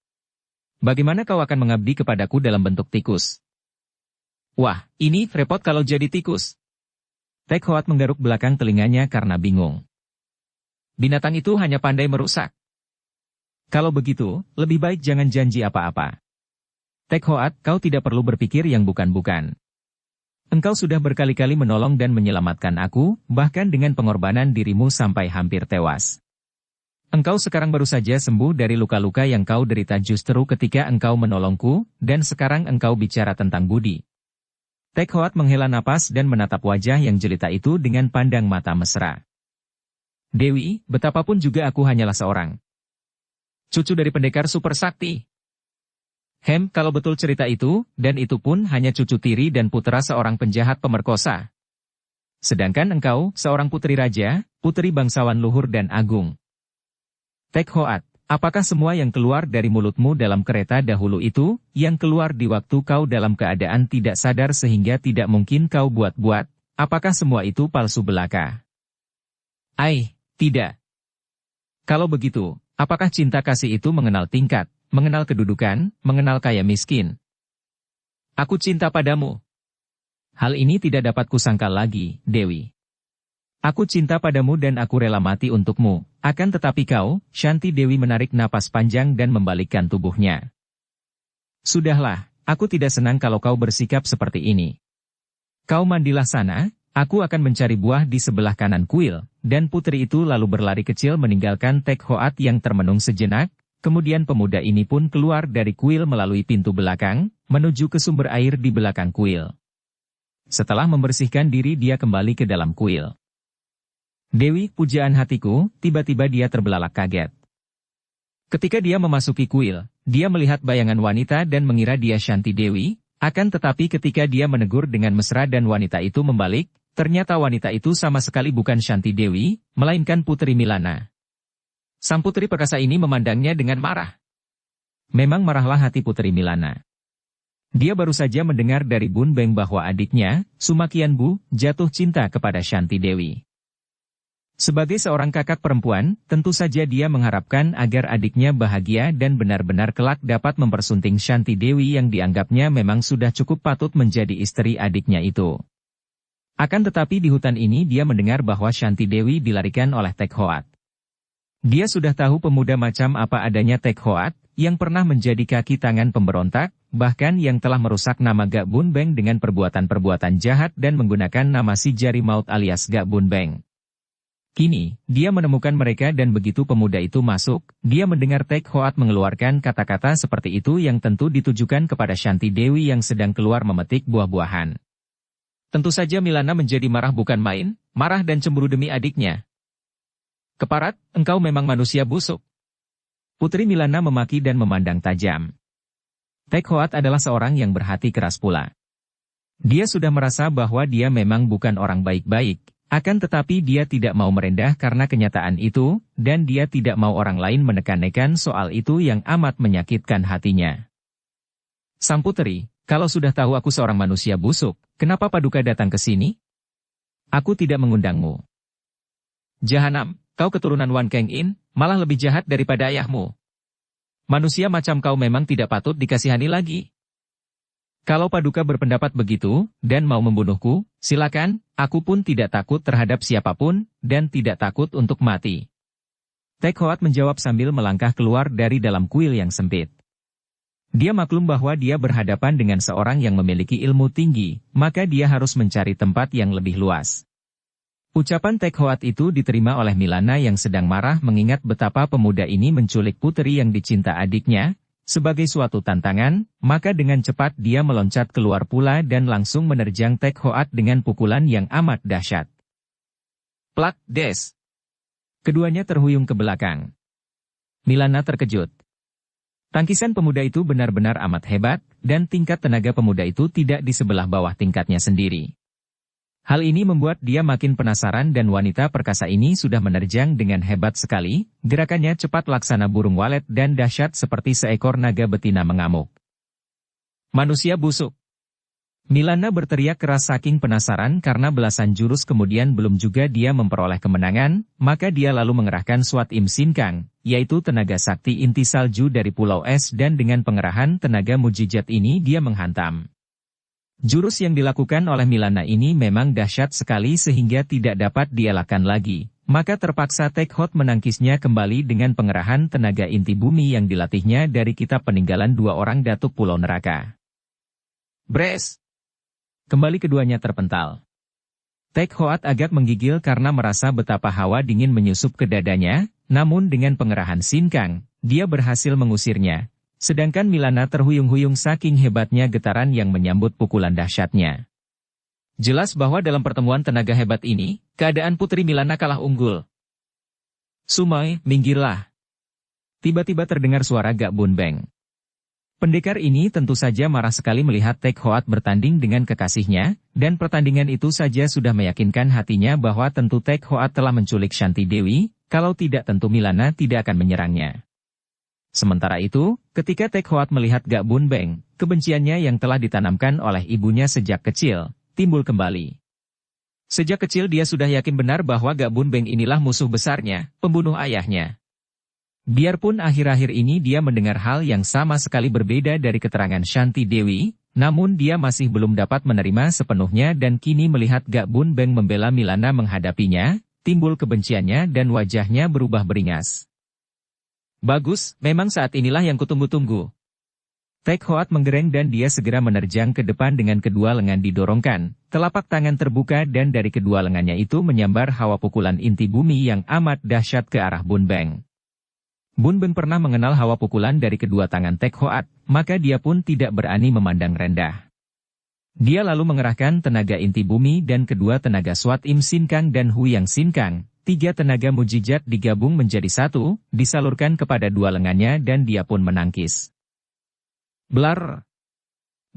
Bagaimana kau akan mengabdi kepadaku dalam bentuk tikus? Wah, ini repot kalau jadi tikus. Tek Hoat menggaruk belakang telinganya karena bingung. Binatang itu hanya pandai merusak. Kalau begitu, lebih baik jangan janji apa-apa. Tek Hoat, kau tidak perlu berpikir yang bukan-bukan. Engkau sudah berkali-kali menolong dan menyelamatkan aku, bahkan dengan pengorbanan dirimu sampai hampir tewas. Engkau sekarang baru saja sembuh dari luka-luka yang kau derita justru ketika engkau menolongku, dan sekarang engkau bicara tentang budi. Tek Hoat menghela napas dan menatap wajah yang jelita itu dengan pandang mata mesra. Dewi, betapapun juga aku hanyalah seorang cucu dari pendekar super sakti. Kalau betul cerita itu, dan itu pun hanya cucu tiri dan putra seorang penjahat pemerkosa. Sedangkan engkau, seorang putri raja, putri bangsawan luhur dan agung. Tek Hoat, apakah semua yang keluar dari mulutmu dalam kereta dahulu itu, yang keluar di waktu kau dalam keadaan tidak sadar sehingga tidak mungkin kau buat-buat, apakah semua itu palsu belaka? Tidak. Kalau begitu, apakah cinta kasih itu mengenal tingkat, mengenal kedudukan, mengenal kaya miskin? Aku cinta padamu. Hal ini tidak dapat kusangkal lagi, Dewi. Aku cinta padamu dan aku rela mati untukmu, akan tetapi kau, Shanti Dewi menarik napas panjang dan membalikkan tubuhnya. Sudahlah, aku tidak senang kalau kau bersikap seperti ini. Kau mandilah sana, aku akan mencari buah di sebelah kanan kuil, dan putri itu lalu berlari kecil meninggalkan Tek Hoat yang termenung sejenak, kemudian pemuda ini pun keluar dari kuil melalui pintu belakang, menuju ke sumber air di belakang kuil. Setelah membersihkan diri dia kembali ke dalam kuil. Dewi, pujaan hatiku, tiba-tiba dia terbelalak kaget. Ketika dia memasuki kuil, dia melihat bayangan wanita dan mengira dia Shanti Dewi, akan tetapi ketika dia menegur dengan mesra dan wanita itu membalik, ternyata wanita itu sama sekali bukan Shanti Dewi, melainkan Putri Milana. Sang putri perkasa ini memandangnya dengan marah. Memang marahlah hati Putri Milana. Dia baru saja mendengar dari Bun Beng bahwa adiknya, Sumakian Bu, jatuh cinta kepada Shanti Dewi. Sebagai seorang kakak perempuan, tentu saja dia mengharapkan agar adiknya bahagia dan benar-benar kelak dapat mempersunting Shanti Dewi yang dianggapnya memang sudah cukup patut menjadi istri adiknya itu. Akan tetapi di hutan ini dia mendengar bahwa Shanti Dewi dilarikan oleh Tek Hoat. Dia sudah tahu pemuda macam apa adanya Tek Hoat, yang pernah menjadi kaki tangan pemberontak, bahkan yang telah merusak nama Gak Bun Beng dengan perbuatan-perbuatan jahat dan menggunakan nama si Jari Maut alias Gak Bun Beng. Kini, dia menemukan mereka dan begitu pemuda itu masuk, dia mendengar Tek Hoat mengeluarkan kata-kata seperti itu yang tentu ditujukan kepada Shanti Dewi yang sedang keluar memetik buah-buahan. Tentu saja Milana menjadi marah bukan main, marah dan cemburu demi adiknya. Keparat, engkau memang manusia busuk. Putri Milana memaki dan memandang tajam. Tek Hoat adalah seorang yang berhati keras pula. Dia sudah merasa bahwa dia memang bukan orang baik-baik, akan tetapi dia tidak mau merendah karena kenyataan itu, dan dia tidak mau orang lain menekan-nekan soal itu yang amat menyakitkan hatinya. Sang putri, kalau sudah tahu aku seorang manusia busuk, kenapa Paduka datang ke sini? Aku tidak mengundangmu. Jahanam, kau keturunan Wan Keng In, malah lebih jahat daripada ayahmu. Manusia macam kau memang tidak patut dikasihani lagi. Kalau Paduka berpendapat begitu, dan mau membunuhku, silakan, aku pun tidak takut terhadap siapapun, dan tidak takut untuk mati. Tek Hoat menjawab sambil melangkah keluar dari dalam kuil yang sempit. Dia maklum bahwa dia berhadapan dengan seorang yang memiliki ilmu tinggi, maka dia harus mencari tempat yang lebih luas. Ucapan Tek Hoat itu diterima oleh Milana yang sedang marah mengingat betapa pemuda ini menculik putri yang dicinta adiknya. Sebagai suatu tantangan, maka dengan cepat dia meloncat keluar pula dan langsung menerjang Tek Hoat dengan pukulan yang amat dahsyat. Plak, des! Keduanya terhuyung ke belakang. Milana terkejut. Tangkisan pemuda itu benar-benar amat hebat, dan tingkat tenaga pemuda itu tidak di sebelah bawah tingkatnya sendiri. Hal ini membuat dia makin penasaran dan wanita perkasa ini sudah menerjang dengan hebat sekali, gerakannya cepat laksana burung walet dan dahsyat seperti seekor naga betina mengamuk. Manusia busuk! Milana berteriak keras saking penasaran karena belasan jurus kemudian belum juga dia memperoleh kemenangan, maka dia lalu mengerahkan Swat Im Sin Kang, yaitu tenaga sakti inti salju dari Pulau Es dan dengan pengerahan tenaga mujizat ini dia menghantam. Jurus yang dilakukan oleh Milana ini memang dahsyat sekali sehingga tidak dapat dielakkan lagi, maka terpaksa Tek Hoat menangkisnya kembali dengan pengerahan tenaga inti bumi yang dilatihnya dari kitab peninggalan dua orang datuk Pulau Neraka. Bres! Kembali keduanya terpental. Tek Hoat agak menggigil karena merasa betapa hawa dingin menyusup ke dadanya, namun dengan pengerahan Sin Kang, dia berhasil mengusirnya. Sedangkan Milana terhuyung-huyung saking hebatnya getaran yang menyambut pukulan dahsyatnya. Jelas bahwa dalam pertemuan tenaga hebat ini, keadaan Putri Milana kalah unggul. Sumai, minggirlah. Tiba-tiba terdengar suara Gak Bun Beng. Pendekar ini tentu saja marah sekali melihat Tek Hoat bertanding dengan kekasihnya, dan pertandingan itu saja sudah meyakinkan hatinya bahwa tentu Tek Hoat telah menculik Shanti Dewi, kalau tidak tentu Milana tidak akan menyerangnya. Sementara itu, ketika Tek Hoat melihat Gak Bun Beng, kebenciannya yang telah ditanamkan oleh ibunya sejak kecil, timbul kembali. Sejak kecil dia sudah yakin benar bahwa Gak Bun Beng inilah musuh besarnya, pembunuh ayahnya. Biarpun akhir-akhir ini dia mendengar hal yang sama sekali berbeda dari keterangan Shanti Dewi, namun dia masih belum dapat menerima sepenuhnya dan kini melihat Gak Bun Beng membela Milana menghadapinya, timbul kebenciannya dan wajahnya berubah beringas. Bagus, memang saat inilah yang kutunggu-tunggu. Tek Hoat menggereng dan dia segera menerjang ke depan dengan kedua lengan didorongkan, telapak tangan terbuka dan dari kedua lengannya itu menyambar hawa pukulan inti bumi yang amat dahsyat ke arah Bun Beng. Bun Beng pernah mengenal hawa pukulan dari kedua tangan Tek Hoat, maka dia pun tidak berani memandang rendah. Dia lalu mengerahkan tenaga inti bumi dan kedua tenaga Swat Im Sin Kang dan Huyang Sin Kang. 3 tenaga mujizat digabung menjadi satu, disalurkan kepada dua lengannya dan dia pun menangkis. Blar.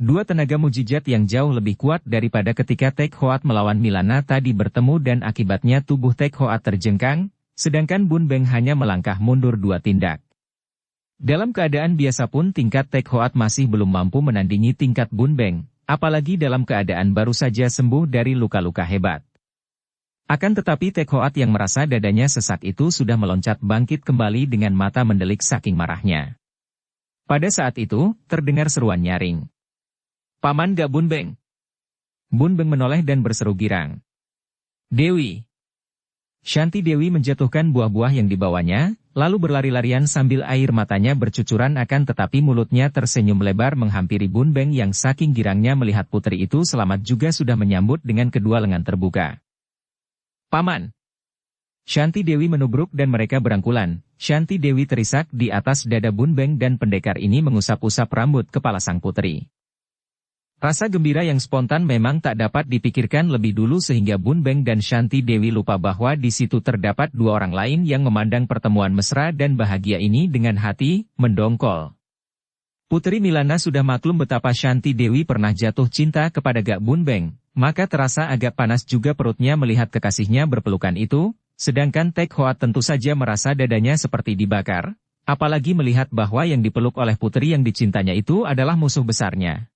2 tenaga mujizat yang jauh lebih kuat daripada ketika Tek Hoat melawan Milana tadi bertemu dan akibatnya tubuh Tek Hoat terjengkang, sedangkan Bun Beng hanya melangkah mundur 2 tindak. Dalam keadaan biasa pun tingkat Tek Hoat masih belum mampu menandingi tingkat Bun Beng, apalagi dalam keadaan baru saja sembuh dari luka-luka hebat. Akan tetapi Tek Hoat yang merasa dadanya sesak itu sudah meloncat bangkit kembali dengan mata mendelik saking marahnya. Pada saat itu, terdengar seruan nyaring. "Paman gak Bun Beng?" Bun Beng menoleh dan berseru girang. "Dewi." Shanti Dewi menjatuhkan buah-buah yang dibawanya, lalu berlari-larian sambil air matanya bercucuran akan tetapi mulutnya tersenyum lebar menghampiri Bun Beng yang saking girangnya melihat putri itu selamat juga sudah menyambut dengan kedua lengan terbuka. "Paman." Shanti Dewi menubruk dan mereka berangkulan. Shanti Dewi terisak di atas dada Bun Beng dan pendekar ini mengusap-usap rambut kepala sang putri. Rasa gembira yang spontan memang tak dapat dipikirkan lebih dulu sehingga Bun Beng dan Shanti Dewi lupa bahwa di situ terdapat 2 orang lain yang memandang pertemuan mesra dan bahagia ini dengan hati mendongkol. Putri Milana sudah maklum betapa Shanti Dewi pernah jatuh cinta kepada Gak Bun Beng, maka terasa agak panas juga perutnya melihat kekasihnya berpelukan itu. Sedangkan Tek Hoat tentu saja merasa dadanya seperti dibakar, apalagi melihat bahwa yang dipeluk oleh putri yang dicintanya itu adalah musuh besarnya.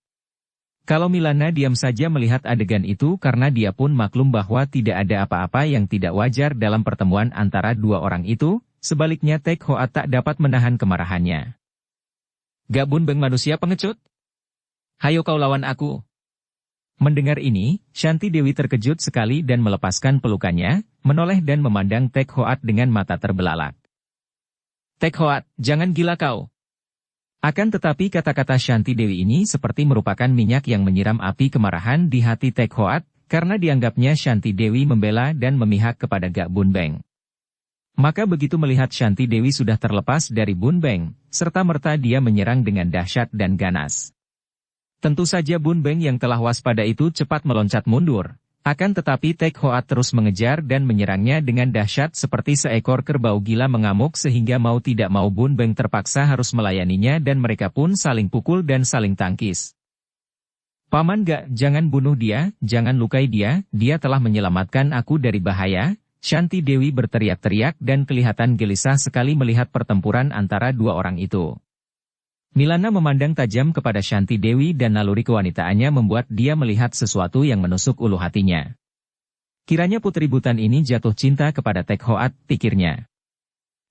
Kalau Milana diam saja melihat adegan itu karena dia pun maklum bahwa tidak ada apa-apa yang tidak wajar dalam pertemuan antara 2 orang itu, sebaliknya Tek Hoat tak dapat menahan kemarahannya. "Gak Bun Beng manusia pengecut? Hayo kau lawan aku." Mendengar ini, Shanti Dewi terkejut sekali dan melepaskan pelukannya, menoleh dan memandang Tek Hoat dengan mata terbelalak. "Tek Hoat, jangan gila kau." Akan tetapi kata-kata Shanti Dewi ini seperti merupakan minyak yang menyiram api kemarahan di hati Tek Hoat, karena dianggapnya Shanti Dewi membela dan memihak kepada Gak Bun Beng. Maka begitu melihat Shanti Dewi sudah terlepas dari Bun Beng, serta-merta dia menyerang dengan dahsyat dan ganas. Tentu saja Bun Beng yang telah waspada itu cepat meloncat mundur. Akan tetapi Tek Hoat terus mengejar dan menyerangnya dengan dahsyat seperti seekor kerbau gila mengamuk sehingga mau tidak mau Bun Beng terpaksa harus melayaninya dan mereka pun saling pukul dan saling tangkis. "Paman Gak, jangan bunuh dia, jangan lukai dia, dia telah menyelamatkan aku dari bahaya." Shanti Dewi berteriak-teriak dan kelihatan gelisah sekali melihat pertempuran antara 2 orang itu. Milana memandang tajam kepada Shanti Dewi dan naluri kewanitaannya membuat dia melihat sesuatu yang menusuk ulu hatinya. Kiranya putri Butan ini jatuh cinta kepada Tek Hoat, pikirnya.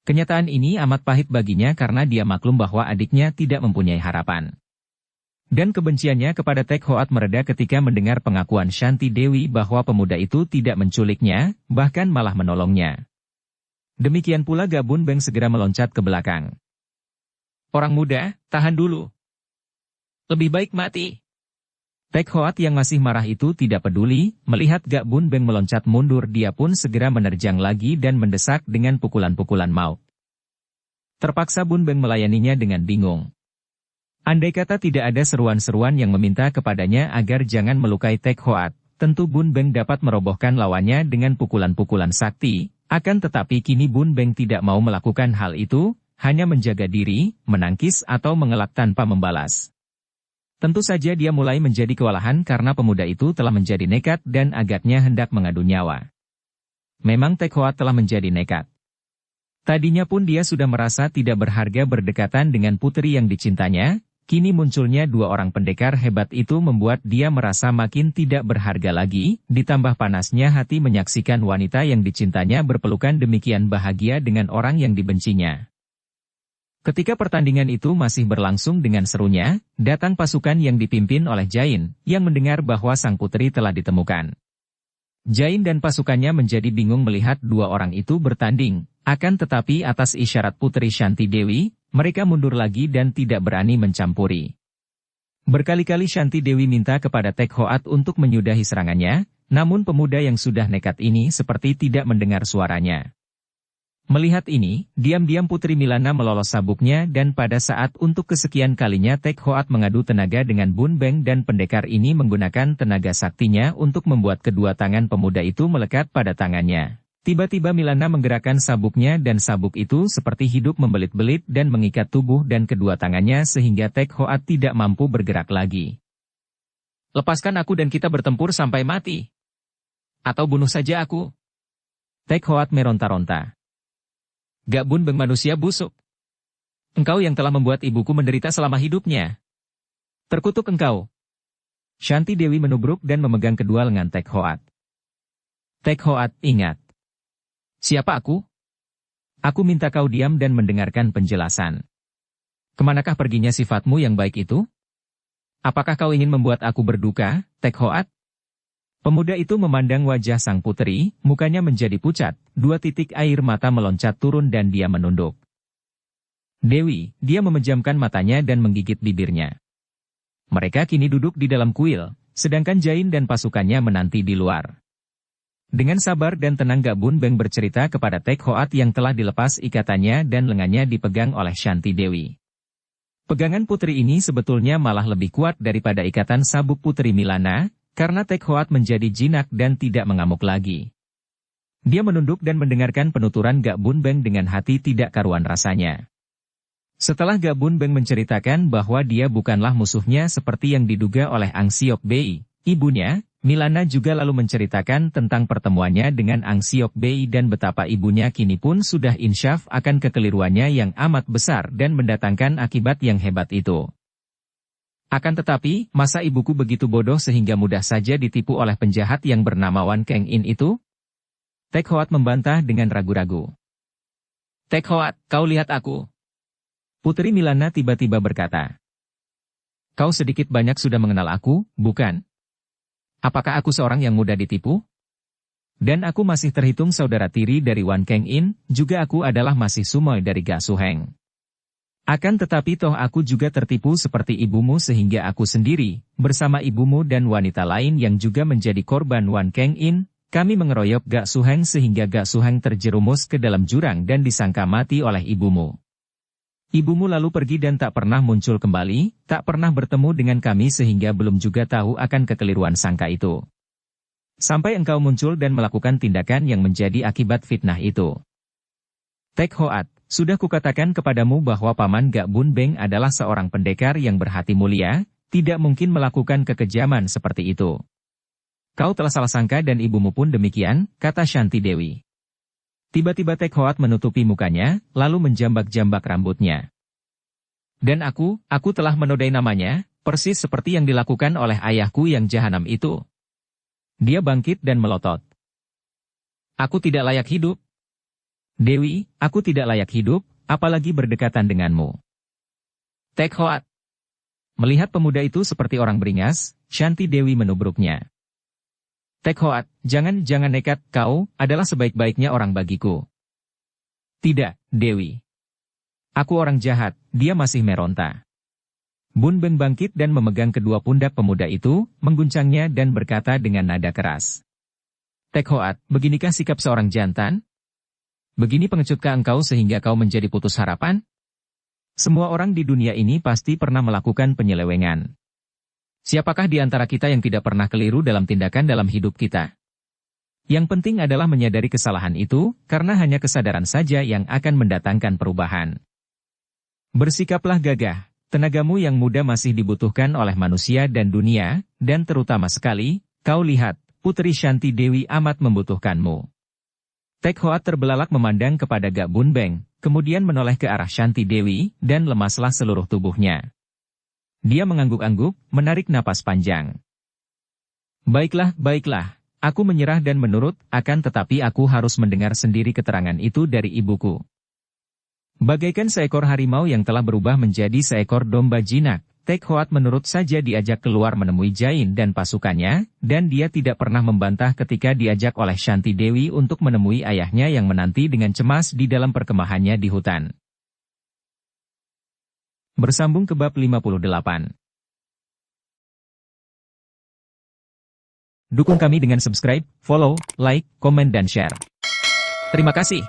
Kenyataan ini amat pahit baginya karena dia maklum bahwa adiknya tidak mempunyai harapan. Dan kebenciannya kepada Tek Hoat mereda ketika mendengar pengakuan Shanti Dewi bahwa pemuda itu tidak menculiknya, bahkan malah menolongnya. Demikian pula Gak Bun Beng segera meloncat ke belakang. "Orang muda, tahan dulu. Lebih baik mati." Tek Hoat yang masih marah itu tidak peduli, melihat Gak Bun Beng meloncat mundur dia pun segera menerjang lagi dan mendesak dengan pukulan-pukulan maut. Terpaksa Bun Beng melayaninya dengan bingung. Andai kata tidak ada seruan-seruan yang meminta kepadanya agar jangan melukai Tek Hoat, tentu Bun Beng dapat merobohkan lawannya dengan pukulan-pukulan sakti, akan tetapi kini Bun Beng tidak mau melakukan hal itu, hanya menjaga diri, menangkis atau mengelak tanpa membalas. Tentu saja dia mulai menjadi kewalahan karena pemuda itu telah menjadi nekat dan agaknya hendak mengadu nyawa. Memang Tek Hoat telah menjadi nekat. Tadinya pun dia sudah merasa tidak berharga berdekatan dengan putri yang dicintanya, kini munculnya 2 orang pendekar hebat itu membuat dia merasa makin tidak berharga lagi, ditambah panasnya hati menyaksikan wanita yang dicintanya berpelukan demikian bahagia dengan orang yang dibencinya. Ketika pertandingan itu masih berlangsung dengan serunya, datang pasukan yang dipimpin oleh Jain, yang mendengar bahwa sang putri telah ditemukan. Jain dan pasukannya menjadi bingung melihat 2 orang itu bertanding, akan tetapi atas isyarat putri Shanti Dewi, mereka mundur lagi dan tidak berani mencampuri. Berkali-kali Shanti Dewi minta kepada Tek Hoat untuk menyudahi serangannya, namun pemuda yang sudah nekat ini seperti tidak mendengar suaranya. Melihat ini, diam-diam Putri Milana melolos sabuknya dan pada saat untuk kesekian kalinya Tek Hoat mengadu tenaga dengan Bun Beng dan pendekar ini menggunakan tenaga saktinya untuk membuat kedua tangan pemuda itu melekat pada tangannya. Tiba-tiba Milana menggerakkan sabuknya dan sabuk itu seperti hidup membelit-belit dan mengikat tubuh dan kedua tangannya sehingga Tek Hoat tidak mampu bergerak lagi. Lepaskan aku dan kita bertempur sampai mati. Atau bunuh saja aku. Tek Hoat meronta-ronta. Gak Bun Beng manusia busuk. Engkau yang telah membuat ibuku menderita selama hidupnya. Terkutuk engkau. Shanti Dewi menubruk dan memegang kedua lengan Tek Hoat. Tek Hoat, ingat. Siapa aku? Aku minta kau diam dan mendengarkan penjelasan. Kemanakah perginya sifatmu yang baik itu? Apakah kau ingin membuat aku berduka, Tek Hoat? Pemuda itu memandang wajah sang putri, mukanya menjadi pucat, 2 titik air mata meloncat turun dan dia menunduk. Dewi, dia memejamkan matanya dan menggigit bibirnya. Mereka kini duduk di dalam kuil, sedangkan Jain dan pasukannya menanti di luar. Dengan sabar dan tenang Gak Bun Beng bercerita kepada Tek Hoat yang telah dilepas ikatannya dan lengannya dipegang oleh Shanti Dewi. Pegangan putri ini sebetulnya malah lebih kuat daripada ikatan sabuk Putri Milana, karena Tek Hoat menjadi jinak dan tidak mengamuk lagi. Dia menunduk dan mendengarkan penuturan Gak Bun Beng dengan hati tidak karuan rasanya. Setelah Gak Bun Beng menceritakan bahwa dia bukanlah musuhnya seperti yang diduga oleh Ang Siok Bei, ibunya, Milana juga lalu menceritakan tentang pertemuannya dengan Ang Siok Bei dan betapa ibunya kini pun sudah insyaf akan kekeliruannya yang amat besar dan mendatangkan akibat yang hebat itu. Akan tetapi, masa ibuku begitu bodoh sehingga mudah saja ditipu oleh penjahat yang bernama Wan Keng In itu? Tek Hoat membantah dengan ragu-ragu. Tek Hoat, kau lihat aku. Putri Milana tiba-tiba berkata. Kau sedikit banyak sudah mengenal aku, bukan? Apakah aku seorang yang mudah ditipu? Dan aku masih terhitung saudara tiri dari Wan Keng In, juga aku adalah masih sumoy dari Ga Su Heng. Akan tetapi toh aku juga tertipu seperti ibumu sehingga aku sendiri, bersama ibumu dan wanita lain yang juga menjadi korban Wan Keng In, kami mengeroyok Ga Su Heng sehingga Ga Su Heng terjerumus ke dalam jurang dan disangka mati oleh ibumu. Ibumu lalu pergi dan tak pernah muncul kembali, tak pernah bertemu dengan kami sehingga belum juga tahu akan kekeliruan sangka itu. Sampai engkau muncul dan melakukan tindakan yang menjadi akibat fitnah itu. Tek Hoat, sudah kukatakan kepadamu bahwa Paman Gak Bun Beng adalah seorang pendekar yang berhati mulia, tidak mungkin melakukan kekejaman seperti itu. Kau telah salah sangka dan ibumu pun demikian, kata Shanti Dewi. Tiba-tiba Tek Hoat menutupi mukanya, lalu menjambak-jambak rambutnya. Dan aku telah menodai namanya, persis seperti yang dilakukan oleh ayahku yang jahanam itu. Dia bangkit dan melotot. Aku tidak layak hidup. Dewi, aku tidak layak hidup, apalagi berdekatan denganmu. Tek Hoat. Melihat pemuda itu seperti orang beringas, Shanti Dewi menubruknya. Tek Hoat, jangan nekat, kau adalah sebaik-baiknya orang bagiku. Tidak, Dewi. Aku orang jahat, dia masih meronta. Bun Beng bangkit dan memegang kedua pundak pemuda itu, mengguncangnya dan berkata dengan nada keras. Tek Hoat, beginikah sikap seorang jantan? Begini pengecutkah engkau sehingga kau menjadi putus harapan? Semua orang di dunia ini pasti pernah melakukan penyelewengan. Siapakah di antara kita yang tidak pernah keliru dalam tindakan dalam hidup kita? Yang penting adalah menyadari kesalahan itu, karena hanya kesadaran saja yang akan mendatangkan perubahan. Bersikaplah gagah, tenagamu yang muda masih dibutuhkan oleh manusia dan dunia, dan terutama sekali, kau lihat, Putri Shanti Dewi amat membutuhkanmu. Tek Hoat terbelalak memandang kepada Gak Bun Beng, kemudian menoleh ke arah Shanti Dewi, dan lemaslah seluruh tubuhnya. Dia mengangguk-angguk, menarik napas panjang. Baiklah, aku menyerah dan menurut, akan tetapi aku harus mendengar sendiri keterangan itu dari ibuku. Bagaikan seekor harimau yang telah berubah menjadi seekor domba jinak, Tek Hoat menurut saja diajak keluar menemui Jain dan pasukannya, dan dia tidak pernah membantah ketika diajak oleh Shanti Dewi untuk menemui ayahnya yang menanti dengan cemas di dalam perkemahannya di hutan. Bersambung ke bab 58. Dukung kami dengan subscribe, follow, like, komen dan share. Terima kasih.